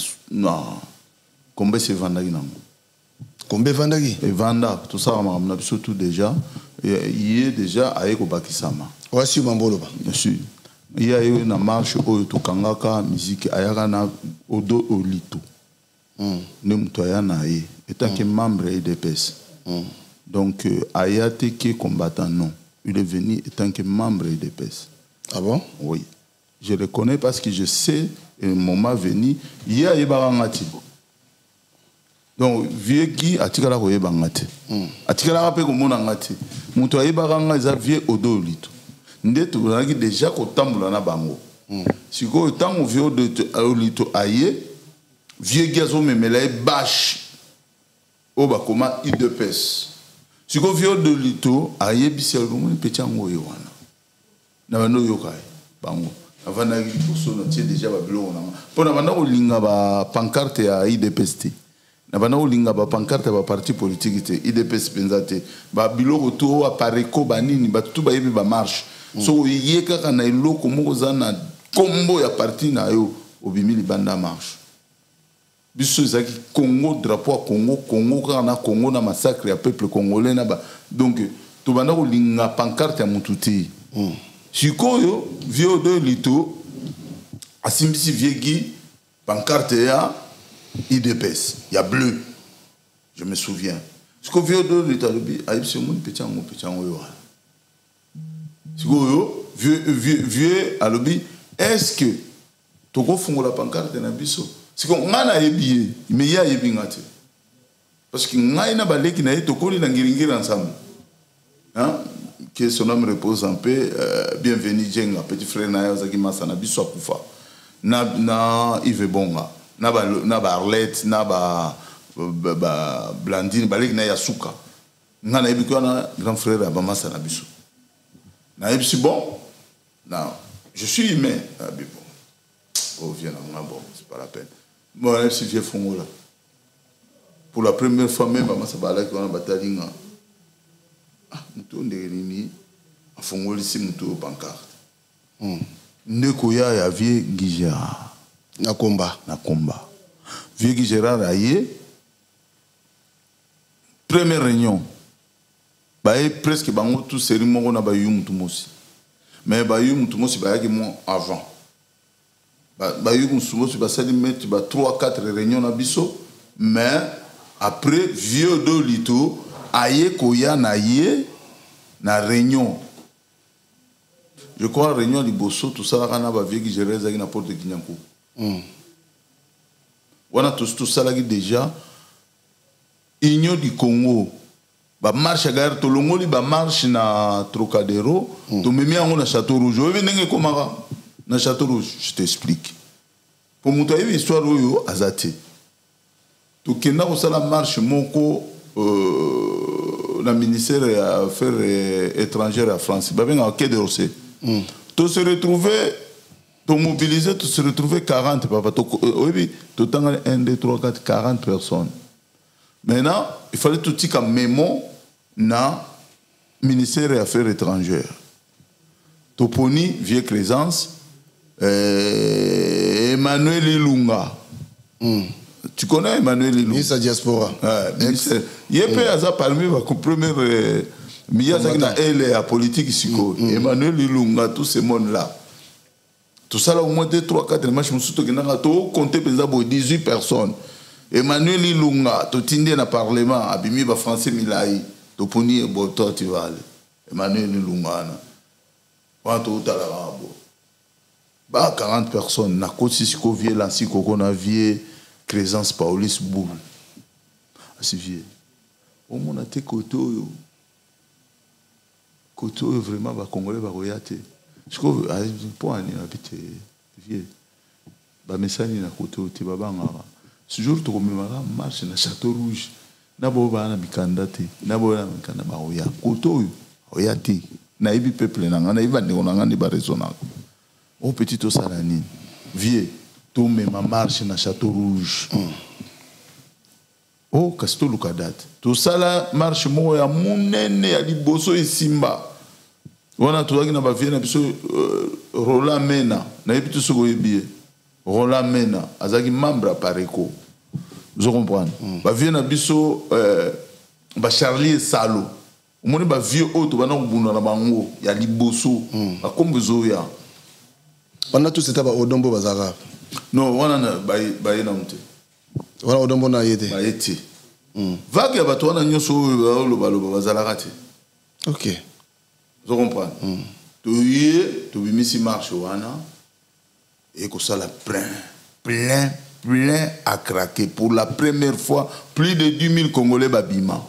combien c'est Vandagi nango. Combien Vandagi? Et Vanda, tout ça on a surtout déjà. Il est déjà à Eko Bakisama. Voici Mambolo. Bien sûr. Il y a eu une marche au Tukangaka musique ayaka na Odo Olito. Ne mutoya na ye. Étant que membre IDPS. Donc, Ayate qui est combattant, non. Il est venu étant que membre de PES. Ah bon? Oui. Je le connais parce que je sais, un moment venu, il y a Ibarangati. Donc, vieux qui a tiré la roue Bangati. A tiré la roue Monangati. Moutoua Ibaranga, ils ont vieux Odo Lito. Ndetu, on a déjà qu'au tambour na bango. Si au temps où vieux Odo Lito aïe, vieux gazo me mêlé bâche. Oba koma IDPS. Si vous avez de l'ito, aïe bisel vous petit ango yowana. Na bano yokai bango. Avant d'aller pour ça, on tient déjà babilo na. Pour na bano linga ba pancarte à IDPST. Na bano linga ba pancarte ba parti politique te IDPS benzate. Ba bilo retour à Pareco banini ba tout ba yebi ba marche. So yeka kana iloko moko zana combo ya parti na yo obimili banda marche. Biso zaki Congo drapeau Congo kana Congo na massacre ya peuple congolais na ba donc to banda ko linga pancarte ya mututi sikoyo vieux de lito asimbisi viegi pancarte ya IDPS ya bleu je me souviens sikoyo vieux de lito lobi ayipse mon petit ango yo sikoyo vieux alobi est-ce que to ko fungola pancarte na biso c'est qu'on a ébié, mais il y a ébié. Parce qu'il y a une balai qui n'a été collée dans Giringir ensemble. Que son homme repose en paix. Bienvenue, Djenga, petit frère Naya Zakima Sanabi Swakufa. Na Yves Bonga, na Arlette, na Blandine, balai qui n'a Yasuka. Na ébié quoi, grand frère Abama Sanabiso. Na ébié bon. Je suis humain. Oh, viens là, bon, c'est pas la peine. Moi, je vieux Fongo là. Pour la première fois même, je suis allé dans la bataille. Je suis à Fongo ici, je suis au pancarte. Nekoya ya vieux Gijera. Na combat. Vieux Gijera a eu première réunion. Presque tout cérémonie na ba yu mutumosi. Mais ba yu mutumosi ba yaki mo avant. Il y a 3-4 réunions à Bisso, mais après, vieux de Lito, aïe koya na yé, na réunion. Je crois réunion de Bosso, tout ça, on a vu que j'ai réalisé la porte de Kinyankou. On a tout ça là déjà. Union du Congo, ba marche à Gare Tolongoli, ba marche na Trocadéro, tu me mets en Château Rouge. Je vais venir comment dans Château Rouge, je t'explique. Pour moi, il y a une histoire où Azate. Tu kena aussi la marche moko la ministère des Affaires étrangères à France. Bah bien en quai de Rossé. Tu se retrouver, tu mobiliser, tu se retrouver 40 papa. Oui, tu t'en 1, 2, 3, 4, 40 personnes. Maintenant, il fallait tout petit comme mémo na ministère des Affaires étrangères. Tu poni vieux Crézance. Emmanuel Ilunga. Tu connais Emmanuel Ilunga? Ministre diaspora. Il y a parmi les premières. Il y a la politique ici. Emmanuel Ilunga, tous ces mondes-là. Tout ça, là, au moins 2, 3, 4 matchs, je suis compté 18 personnes. Emmanuel Ilunga, tu t'indies dans le Parlement, Abimi, Français Milaï. toponi boto tu vas aller Emmanuel Lungana quand tu as la ba 40 personnes na côté siko vie lanci koko na vie Crescence Paulis Boul asivier au mon até koto vraiment ba congolais ba royate je crois pour ani habité vie ba mesani na koto ti baba ngara ce jour to komemara marche na Château Rouge na bo ba na mikandate na bo na mikanda ba roya koto royate na ibi peuple na ngana iba ndeko na ngani ba raisonnable au petit au salani vie to me ma marche na Château Rouge oh kasto lukadat to sala marche mo ya munene ya liboso esimba wana to na ba vie na biso Roland Mena na ibi to soko ebie Roland Mena azaki membre pareko vous comprenez ba vie na biso ba Charlie Salo omoni ba vie auto bana kubuna na bango ya liboso ba kombezo ya pendant tout ce temps Odombo bazara non wana na ba na mte wana Odombo na yete ba yete vague ba to wana nyoso lo bazala kati OK vous comprenez to yé to bimisi marche wana et que ça la plein à craquer pour la première fois plus de 10 000 Congolais babima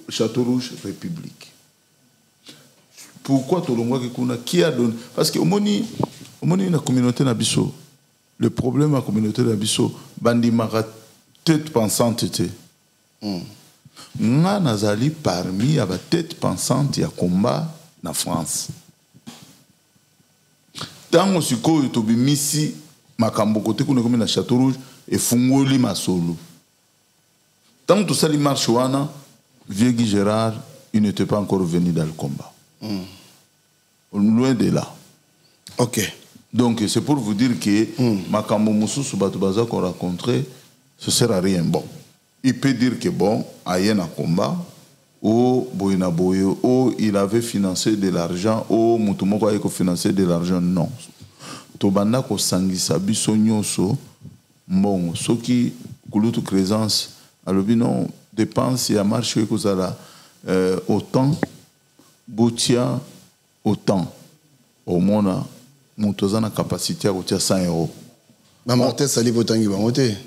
Château Rouge République. Pourquoi Tolongwa Kekuna qui a donné parce que au moni la communauté nabiso le problème de la communauté nabiso bandi mara tête pensante était nga nazali parmi aba tête pensante ya combat na France tango sikoyo tobimisi makambo kote kuna comme na Château Rouge et fungoli masolo tango to sali marche wana vieux Guy Gérard il n'était pas encore venu dans le combat loin de là OK donc c'est pour vous dire que makambo mususu batu baza ko rencontrer ce sera rien bon il peut dire que bon ayen un combat ou boyina boyo ou il avait financé de l'argent ou mutumoko a financé de l'argent non to banda ko sangisa biso nyonso mbongo soki kulutu Crescence alobi non dépense ya marché ko zala autant botia autant au mona mutoza na capacité à kotia 100 €. Na Martel sali botangi bangote.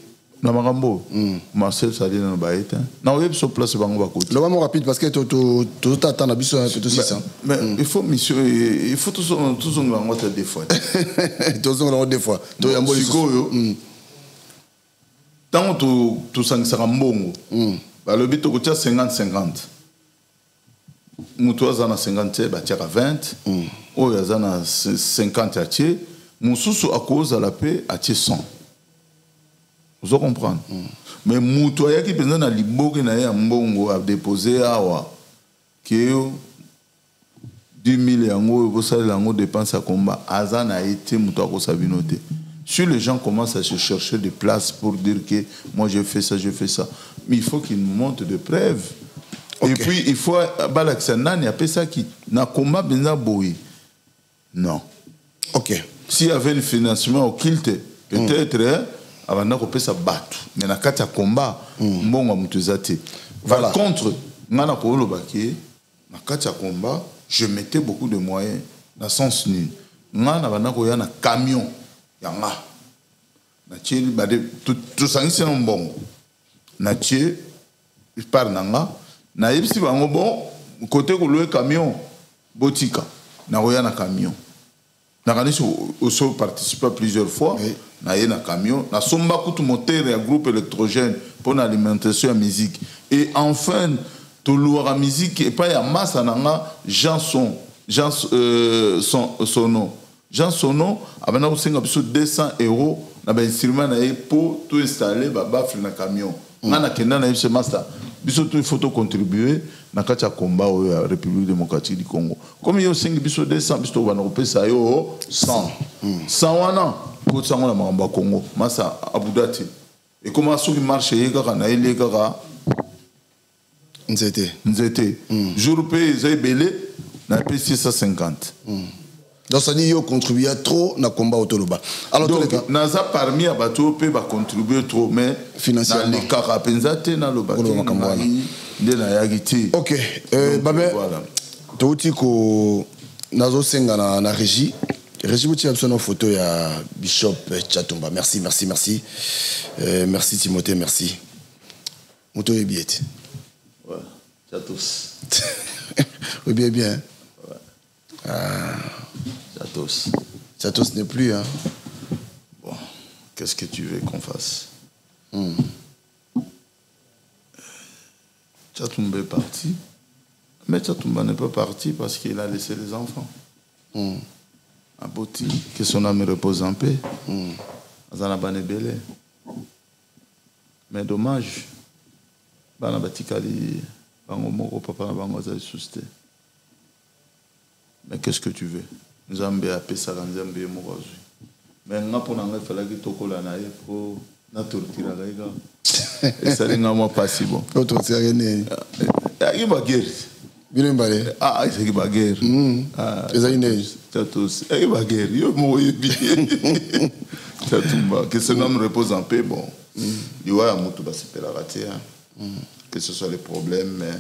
Na makambo. Marcel sali na baeta. Na web sur place bango bakoti. Le moment rapide parce que tout attend na biso tout 600. Mais il faut mission il faut tous bango ta des fois. Tous bango des fois. To yambo sikoyo. Tant tu sangisa mbongo. Ba le bito kotia 50-50. Mutoza na 50 ba tia 20. Oyo azana 50 atie mususu akoza la paix atie 100 vous comprenez mais muto yaki penza na liboke na ya mbongo a déposer awa que 10 000 yango vous savez yango dépense à combat azana été muto akosa binote si les gens commencent à se chercher des places pour dire que moi j'ai fait ça mais il faut qu'ils nous montrent des preuves. Okay. Et puis il faut balaksanan y a pas ça qui na combat benza boy. Non. OK. S'il y avait le financement au culte, peut-être, avant de se battre. Mais dans le combat, par contre, dans le combat, je mettais beaucoup de moyens dans le sens nul. Dans un camion, tout ça, c'est un bon. Je parle de bon, côté où le camion, botika, na camion. Nous avons participé plusieurs fois. Nous avons un camion. Nous avons un moteur et un groupe électrogène pour l'alimentation de la musique. Et enfin, tout le la musique et pas en masse, Jean Sono. Jean Sono, avec 200 €, nous avons un instrument pour tout installer dans le camion. Nous avons un master. Il faut contribuer dans le combat de la République démocratique du Congo. Comme il y a 5 200, il faut 100. 100 ans, il faut que Congo. Massa Aboudati. Et comment ça marche? Il y a Nzete. Jour payé, ils ont belé, na payé 650. Donc ça dit qu'ils contribuent trop dans le combat au Toloba. Alors donc, naza parmi à bateau peut contribuer trop, mais financièrement. Dans les carapenzate, dans le bateau, Ok, Babé, tu nazo senga na régie. Régie, vous avez une photo ya Bishop Chatumba. Merci. Merci Timothée, merci. Moto est bien. Ouais, Chatos. Oui, bien. Ouais. Ah. Chatos. Chatos n'est plus, hein. Bon, qu'est-ce que tu veux qu'on fasse? Chatumba est parti. Mais Chatumba n'est pas parti parce qu'il a laissé les enfants. Aboti, que son âme repose en paix. Mais dommage, bana batikali bango moko papa bango za susté. Mais qu'est-ce que tu veux? Nous avons bien appelé ça Nzambe moko. Mais nga pona nga fala ki tokola na ye po na tortira ga ega. Et ça n'est pas possible. Autre c'est rien. Il y a guerre. Bien emballé. Ah, c'est une bagarre. Les aïnés. Tous. Il y a une bagarre. Il y a une bagarre. Que ce nom repose en paix, bon. Il y a un moutou qui se que ce soit les problèmes, mais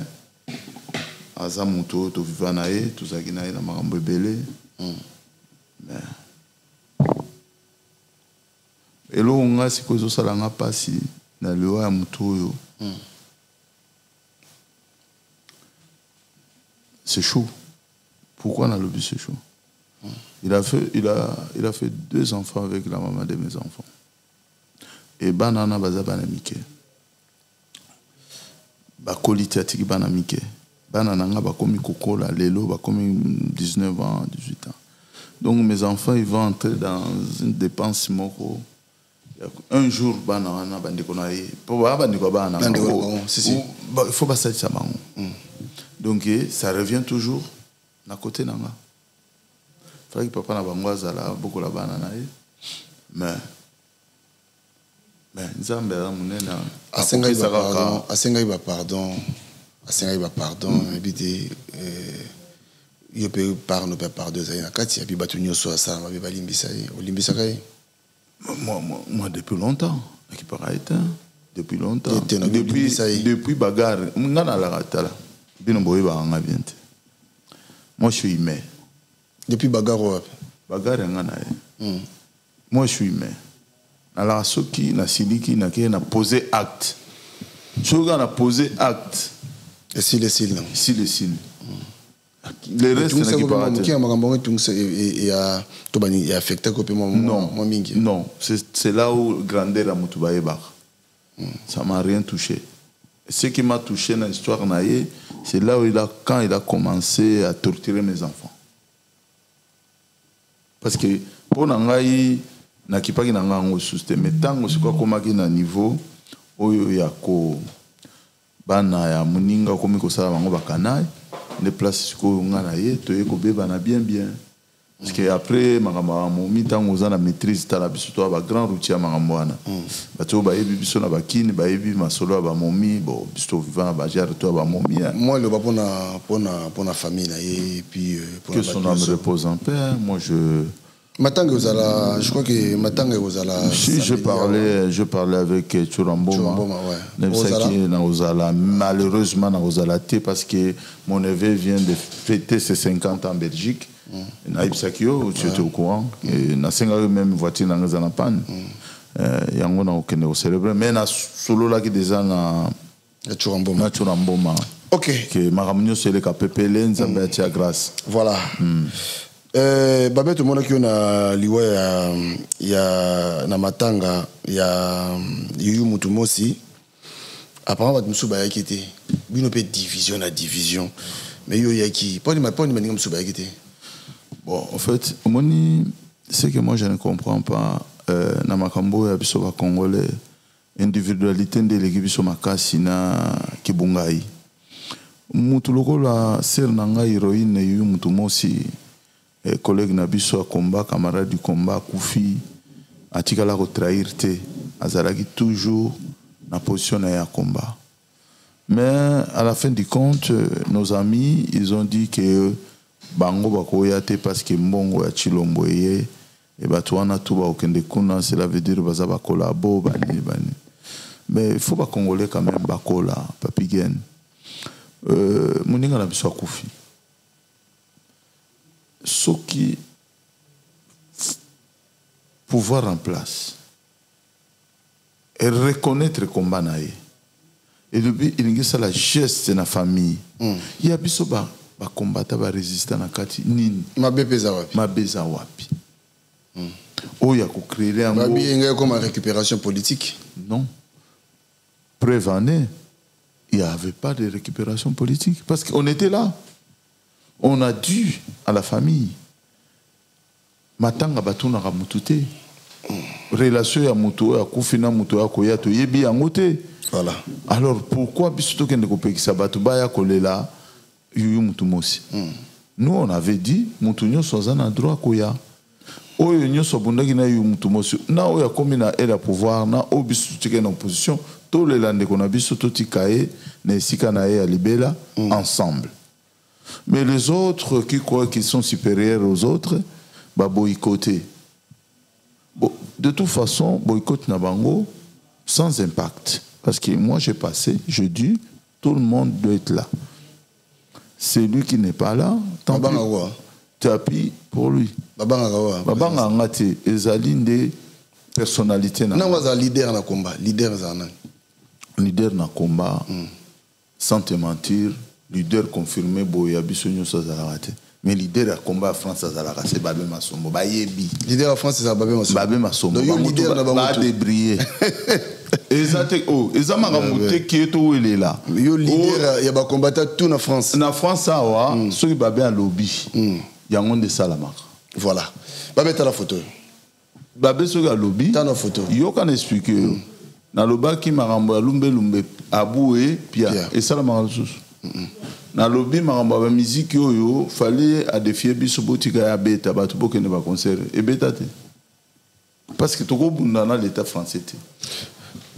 Aza moutou, tu vivant naïe, tout ça qui naïe, la marambo belé. Mais. Et là, on a ce que ça n'a pas si, dans le roi moutou. C'est chaud. Pourquoi on a le but c'est chaud? Il a fait 2 enfants avec la maman de mes enfants. Et banana baza banamike. Bakoliti atiki banamike. Banana nga bakomi kokola lelo bakomi 19 ans, 18 ans. Donc mes enfants ils vont entrer dans une dépense moko. Un jour banana bandiko na ye. Pour bandiko banana. Il faut pas ça bango. Donc ça revient toujours à côté de moi. Il fallait que papa n'a pas beaucoup la banane. Mais Nzambe a mouné na. Asenga pardon. Habité. Il peut par nos pères par 2 ans. Kati abi batunyo so ça ma beba limbisa yi. Olimbisa kai. Moi depuis longtemps. Qui paraît depuis longtemps. Depuis bagarre. Ngana la ratala. Moi je suis humain. Depuis bagarre. Bagarre moi je suis humain. Alors ceux qui na siliki na qui na posé acte. Ceux qui na posé acte. Et si les cils. Si les cils. Les restes n'a qui pas. Qui a magambo tout ça et a tobani affecté complètement moi mingi. Non, c'est là où grandeur a mutubaye bar. Ça m'a rien touché. Ce qui m'a touché dans l'histoire naïe, c'est là où quand il a commencé à torturer mes enfants. Parce que pour nangai na kipaki nanga ngo suste metango c'est quoi comme qui na niveau oyo ya ko bana ya muninga komi ko sala bango bakanaï les places ko ngana ye to yeko beba na bien. Parce que après makambo momi tango za na maîtrise tala biso to ba grand routier makambo wana bato ba yebi biso na bakini ba yebi masolo ba momi bo biso vivant ba jar to ba momi moi le ba pona famille na et puis que son âme repose en paix. Moi Matanga Ozala, je crois que Matanga Ozala. Si je parlais avec Churamboma, ouais. Malheureusement na Ozala parce que mon neveu vient de fêter ses 50 ans en Belgique. Na Ipsakio, tu étais au courant. Na senga même voiture na ngazana panne. Yango na okene au célébrer mais na solo la qui déjà na Churamboma. OK. Que maramunyo c'est le kapepele nzambe atia grâce. Voilà. Babé tout le monde qui a liwa ya na matanga ya yuyu mutumosi apparemment va musuba yakité bino pe division à division mais yo yaki pas ni maniga musuba yakité. Bon en fait moni c'est que moi je ne comprends pas na makambo ya biso ba congolais individualité de l'équipe biso makasi na kibungai mutu lokola ser nanga héroïne yuyu mutumosi collègue Nabiso a combat, camarade du combat, Koufi, a tika la retrahir te, azalaki toujours na position à combat. Mais à la fin du compte, nos amis, ils ont dit que bango bakoyate parce que mbongo ya chilombo ye et batouana tout ba okende kuna, cela veut dire baza ba collabo bani. Mais il faut pas congolais quand même bakola, papigène. moninga na biso akufi soki pouvoir en place et reconnaître le combat nae et depuis il y a la geste na famille il y a biso ba combattant ba résister na kati nini mabeza wapi oya ko créer un mabinga comme récupération politique non preuve en est il n'y avait pas de récupération politique parce qu'on était là on a dû à la famille matanga batuna ka mutute relation ya mutu ya kufina mutu ya koya to yebi yango te voilà alors pourquoi biso to kende ko pekisa batu baya kolela yuyu mutu mosi nous on avait dit mutu nyonso azana droit koya oyo nyonso bundaki na yuyu mutu mosi na oya komi na elle a pouvoir na o biso tike na opposition to le lande ko na biso to tikae na esika na ye ya libela ensemble. Mais les autres qui croient qu'ils sont supérieurs aux autres, bah boycotter. Bon, de toute façon, boycott Nabango sans impact. Parce que moi j'ai passé, je dis, tout le monde doit être là. Celui qui n'est pas là, tant pis. Tapis pour lui. Babanga ngati ezali des personnalités. Non, on leader na combat, leader zanan. Leader na combat, sans te mentir. Leader confirmé boya bisonyo sazalate mais leader à combat France sazalaka c'est Babé Masombo bayebi leader à France c'est Babé Masombo leader na ba débrier exact oh ezamaka muté qui to welela yo leader ya ba combattant tout na France awa soki Babé a lobby yango de salamaka voilà Babé ta la photo Babé soki a lobby ta na photo yo kan expliquer na lobaki makambo ya lumbe aboué pia et salamaka susu na lobby maramba ba musique yoyo fallait à défier biso botika ya beta batu bokene ba concert et beta te parce que toko bunda na l'état français te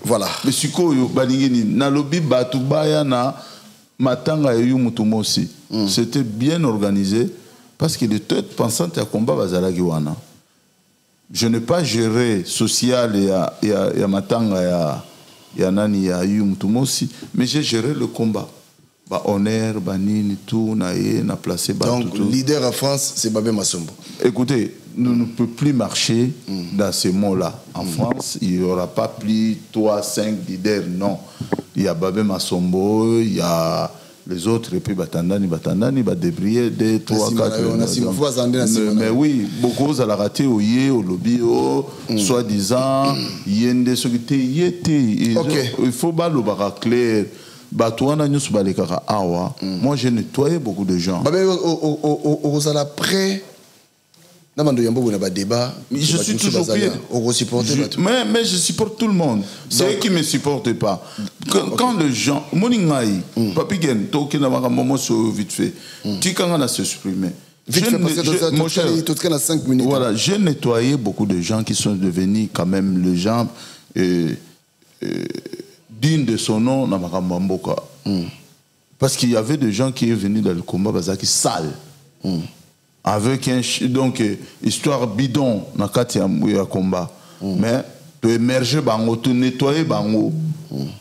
voilà mais sikoyo balingeni na lobby batu baya na matanga yo mutu mosi c'était bien organisé parce que les têtes pensantes à combat bazalaki wana je n'ai pas géré social et à matanga ya nani ya yo mutu mosi mais j'ai géré le combat. Bah honneur, banini, tout, na placé. Donc, tout. Leader en France, c'est Babé Masombo. Écoutez, nous ne pouvons plus marcher dans ces mots-là. En France, il n'y aura pas plus 3, 5 leaders, non. Il y a Babé Masombo, il y a les autres, et puis Batandani, Débrier, 2, 3, 4. Mais oui, beaucoup à la raté au yé, au lobby, soi-disant, yende, il faut pas le barra clair. Moi j'ai nettoyé beaucoup de gens. Je suis toujours bien. Mais je supporte tout le monde. C'est eux qui ne me supportent pas. Quand les gens, Papi Gen, vite fait, tu peux s'exprimer. Voilà, j'ai nettoyé beaucoup de gens qui sont devenus quand même les gens digne de son nom na Makamboka. Parce qu'il y avait des gens qui sont venus dans le combat bazaki sale. Avec un donc histoire bidon na kati ya combat. Mais to émerger bango, to nettoyer bango.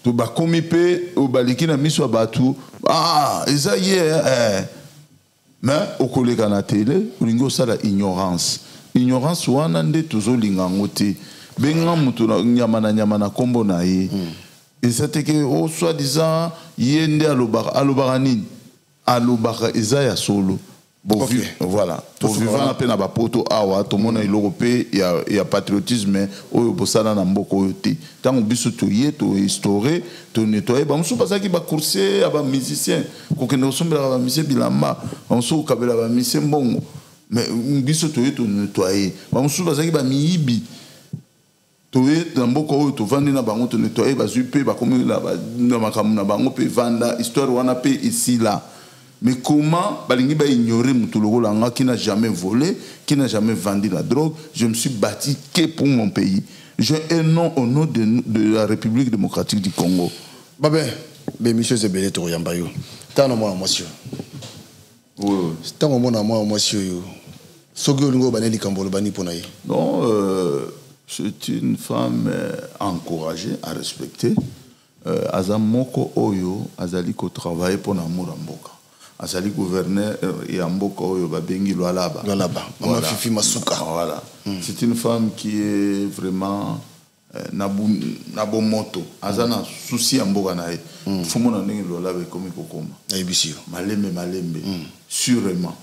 To ba komipe o baliki na miso batu. Ah, ezaye mais au collègue na télé, ulingo sala ignorance. Ignorance wana nde tozolinga ngote. Benga mutu nyama na kombo na ye. Et c'était que, oh, soi-disant, yende alobaranine, alobara Isaiah solo. Voilà. Pour vivre à peine à Bapoto, awa, tout le monde est européen, il y a patriotisme, au Bossana Namboko, tant qu'on biso to yé, to historié, to nettoyer, bah, on sait pas ça qui va courser à un musicien, qu'on ne ressemble à un musicien bilamba, on sait qu'à un musicien bon, mais on biso to yé, to nettoyer, bah, on sait pas ça qui va miibi. Tamboko to vandi na bango to nettoyer bazupe ba komi na makamu na bango pe vanda histoire wana pe ici là mais comment balingi ba ignorer mutu lokola nga qui n'a jamais volé qui n'a jamais vendu la drogue je me suis bâti que pour mon pays j'ai un nom au nom de la République démocratique du Congo babé monsieur Zebele to yamba yo tano moi monsieur oui tano moi monsieur yo sogo lingo baneli kambolo bani pona ye non c'est une femme encouragée à respecter. aza moko oyo azali ko travailler pour amour mboka azali gouverneur ya mboka oyo babengi Lualaba Mama Fifi Masuka. Voilà. C'est une femme qui est vraiment na bon moto azana souci ya mboka na ye fumo na ndenge Lualaba ekomi kokoma ayebisi malembe sûrement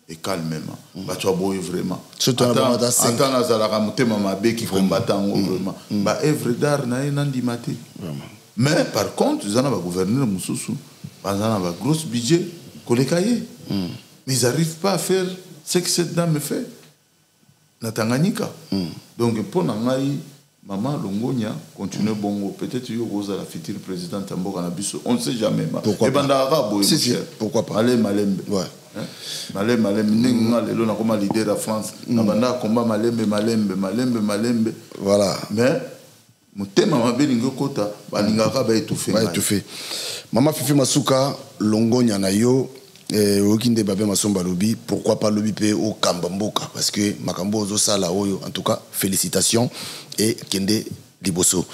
et calmement bato boye vraiment surtout attends azalaka motema mabe qui combattant vraiment ba œuvre d'art na ye nandima te mais par contre ils en ont gouverneur mususu ils en ont un gros budget koleka ye mais ils n'arrivent pas à faire ce que cette dame fait na Tanganyika donc pour ngai maman Longonia continue bongo peut-être yo rosa la future présidente mboka na biso on ne sait jamais pourquoi pas pourquoi pas allez malembe ouais malembe ninga lelo na koma leader de France na banda combat malembe voilà mais motema mabe lingo kota balingaka ba étouffé Mama Fifi Masuka Longonia na yo okinde babe masomba lobi pourquoi pas lobi pe au Kambamboka parce que makambo zo sala oyo en tout cas félicitations et kende liboso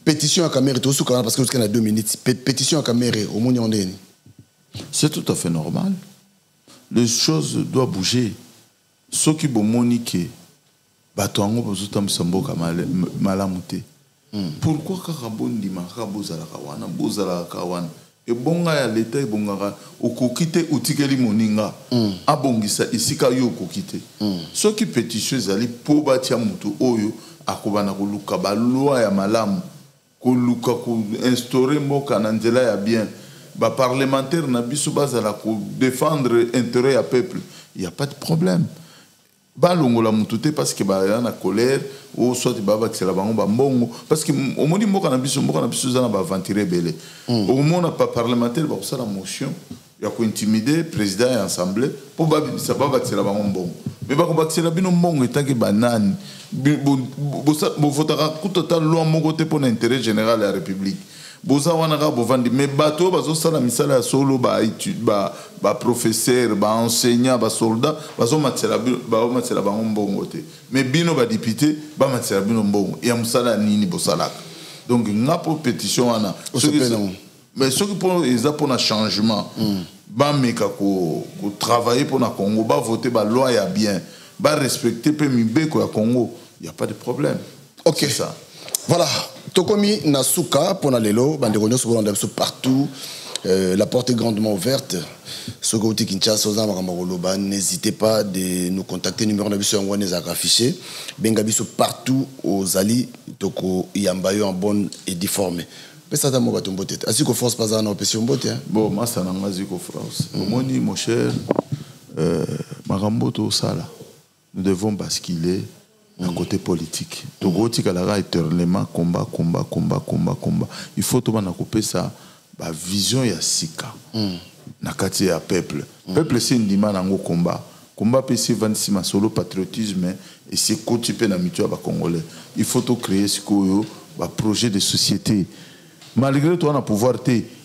pétition à Camère to suka parce que jusqu'à 2 minutes pétition à Camère au moni ondeni c'est tout à fait normal les choses doivent bouger ce qui bomoni ke bato ngo bozuta msamboka malamute pourquoi kakabondi makabozala kawana bozala kawana et bonga ya l'état et bonga okokite utikeli moninga abongisa isika yo okokite ce qui pétition zali po batia mutu oyo akobana koluka ba loi ya malamu koluka ko instaurer mboka na nzela ya bien ba parlementaire na biso bazala ko défendre intérêt ya peuple il y a pas de problème balongola mututé parce que ba na colère ou soit baba que c'est la bango ba mbongo parce que au moni mboka na biso za ba ventire belé au mona pas parlementaire ba ça la motion ya ko intimider président et assemblée pour ba ça baba que c'est la bango mbongo mais ba ko ba que c'est la bino mbongo etaki banane bo votera tout total loi moko te pour l'intérêt général de la république boza wana ka bovandi mais bato bazo sala misala ya solo ba étude ba professeur ba enseignant ba soldat bazo matela bango mbongo te mais bino ba député ba matela bino mbongo ya musala nini bosalaka donc ngapo pétition wana mais ce qui pour les pour un changement ba meka ko travailler pour na Congo ba voter ba loi ya bien ba respecter pe mibeko ya Congo il y a pas de problème. OK c'est ça. Voilà, Tokomi Nasuka pour Nalelo, Bandegonyo sur partout. La porte est grandement ouverte. Sogoti Kinshasa, n'hésitez pas de nous contacter. Numéro de sur on affiché. Bengabiso partout aux Ali, Toko Yambayo en bonne et déformée. Mais ça t'a mon bâton beauté. Ainsi qu'on force pas à nos opérations beauté. Bon, moi ça n'a pas dit qu'on France. Moni, mon cher, Maramboto Sala, nous devons basculer. d'un côté politique. Togoti kalara éternellement combat. Il faut tout couper ça. La vision ya sika. Nakati ya peuple. Peuple c'est une demande en combat. Combat PC 26 ma solo patriotisme et c'est cotiper na mitua ba congolais. Il faut tout créer ce un projet de société. Malgré toi on a pouvoir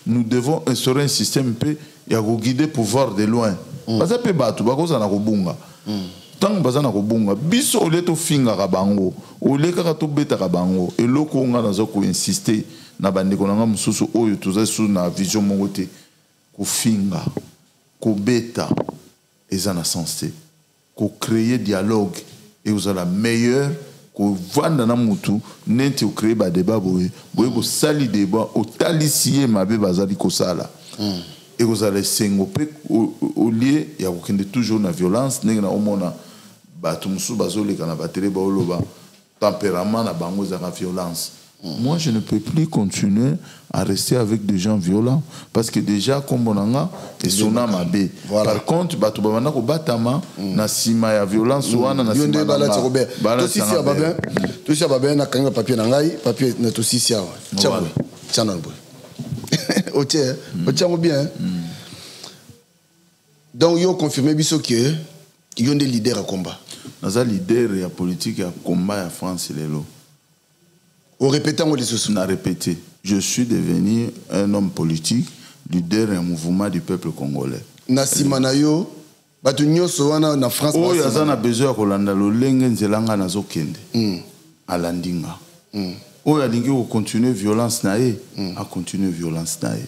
nous devons instaurer un système pe ya guider pouvoir de loin. Parce que batu ba koza na kobunga. Tant bazana kobunga biso oleto finga kabango oleka to beta kabango eloko nga nazo ko insister na bandeko nanga mususu oyo tuza su na vision mongote ko finga ko beta ezana sensé ko créer dialogue et vous la meilleure ko vanda na mutu nenti ko créer ba débat boye bo sali débat o talisier mabe bazali ko sala et vous allez s'engoper au lieu ya ko kende toujours na violence nengena omona batumusu bazole kana batele baoloba tempérament na bango za violence. Moi je ne peux plus continuer à rester avec des gens violents parce que déjà comme bonanga et sona mabe. Par contre batu bamana ko batama na sima ya violence wana na sima bala Robert. To si babé na kanga papier na ngai papier na to si sia. Tiens boy. OK, o bien. Donc yo confirmé biso que il y a des leaders à combat. Nous avons des leaders politiques à combat en France. Au répétant, on les répété. Je suis devenu un homme politique, leader et un mouvement du peuple congolais. Nasimanayo, Batunyo Soana na France. Oh, il y a besoin de Kolanda, le Lengen Zelanga Nazokende. À Landinga. Oh, il y a continuer violence naïe, à continuer violence naïe.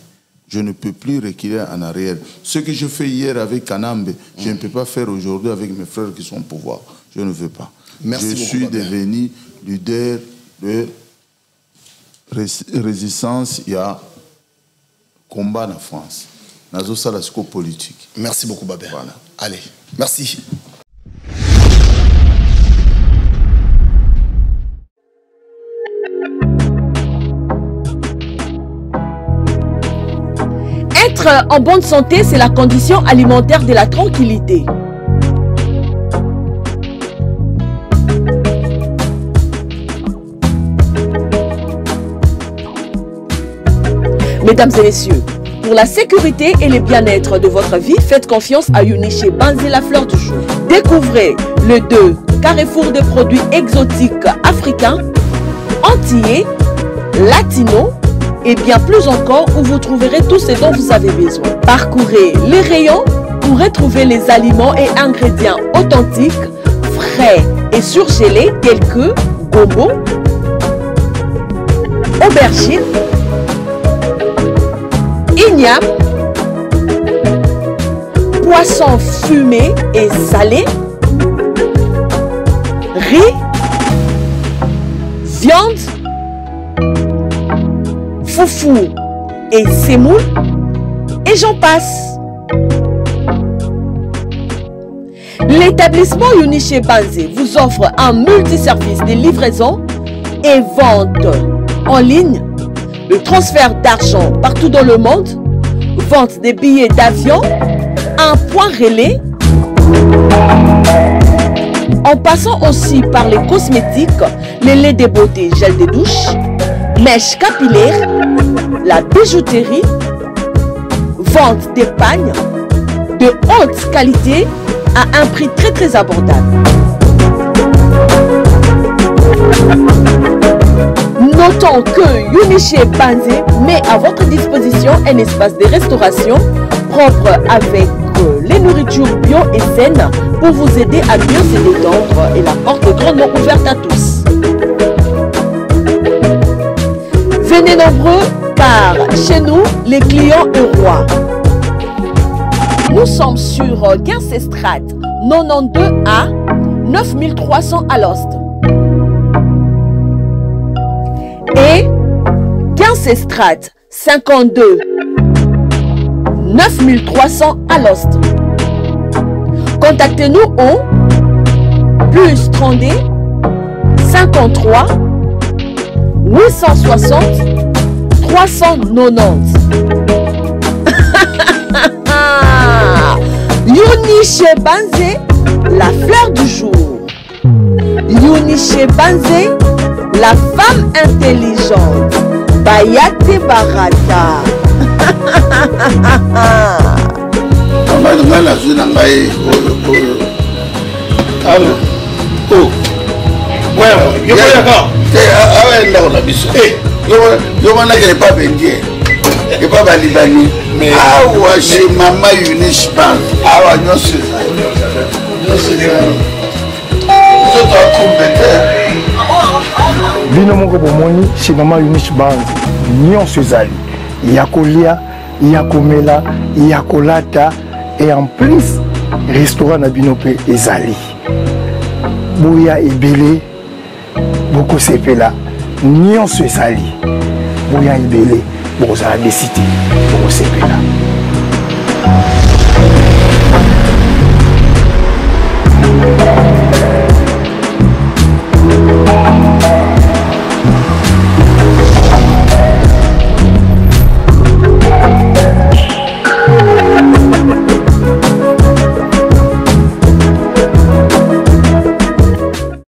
Je ne peux plus reculer en arrière. Ce que je fais hier avec Kanambe, je ne peux pas faire aujourd'hui avec mes frères qui sont au pouvoir. Je ne veux pas. Merci je suis devenu leader de résistance. Il y a combat en France. Nazo Salasco politique. Merci beaucoup, Babé. Voilà. Allez, merci. Être en bonne santé, c'est la condition alimentaire de la tranquillité. Mesdames et messieurs, pour la sécurité et le bien-être de votre vie, faites confiance à Uniché Banzé, la fleur du jour. Découvrez le 2 carrefour de produits exotiques africains, antillais, latinos et bien plus encore où vous trouverez tout ce dont vous avez besoin. Parcourez les rayons pour retrouver les aliments et ingrédients authentiques, frais et surgelés tels que gombo, aubergine, igname, poisson fumé et salé, riz, viande, foufou et semoule, et j'en passe. L'établissement Uniché Banzé vous offre un multiservice de livraison et vente en ligne, le transfert d'argent partout dans le monde, vente des billets d'avion, un point relais, en passant aussi par les cosmétiques, les laits de beauté, gel de douche, mèches capillaires, la bijouterie, vente des pagnes de haute qualité à un prix très abordable. Notons que Uniché Banzé met à votre disposition un espace de restauration propre avec les nourritures bio et saines pour vous aider à mieux se détendre et la porte est grandement ouverte à tous. Venez nombreux car chez nous, les clients sont rois. Nous sommes sur 15 Strat 92A 9300 à l'Ost. Et 15 Strat 52 9300 à l'Ost. Contactez-nous au plus 32 53 860 390. Uniché Banzé, la fleur du jour. Uniché Banzé, la femme intelligente. Bayate Barata. awa chez Mama Uniché Banzé awa nyonso bino moko bomoni chez Mama Uniché Banzé nyonso ezali ya kolia ya komela ya kolata et en plus restaurant na bino pe ezali boya ebele bokosepela nyonso ezali boya ebele bokozala desite bokosepela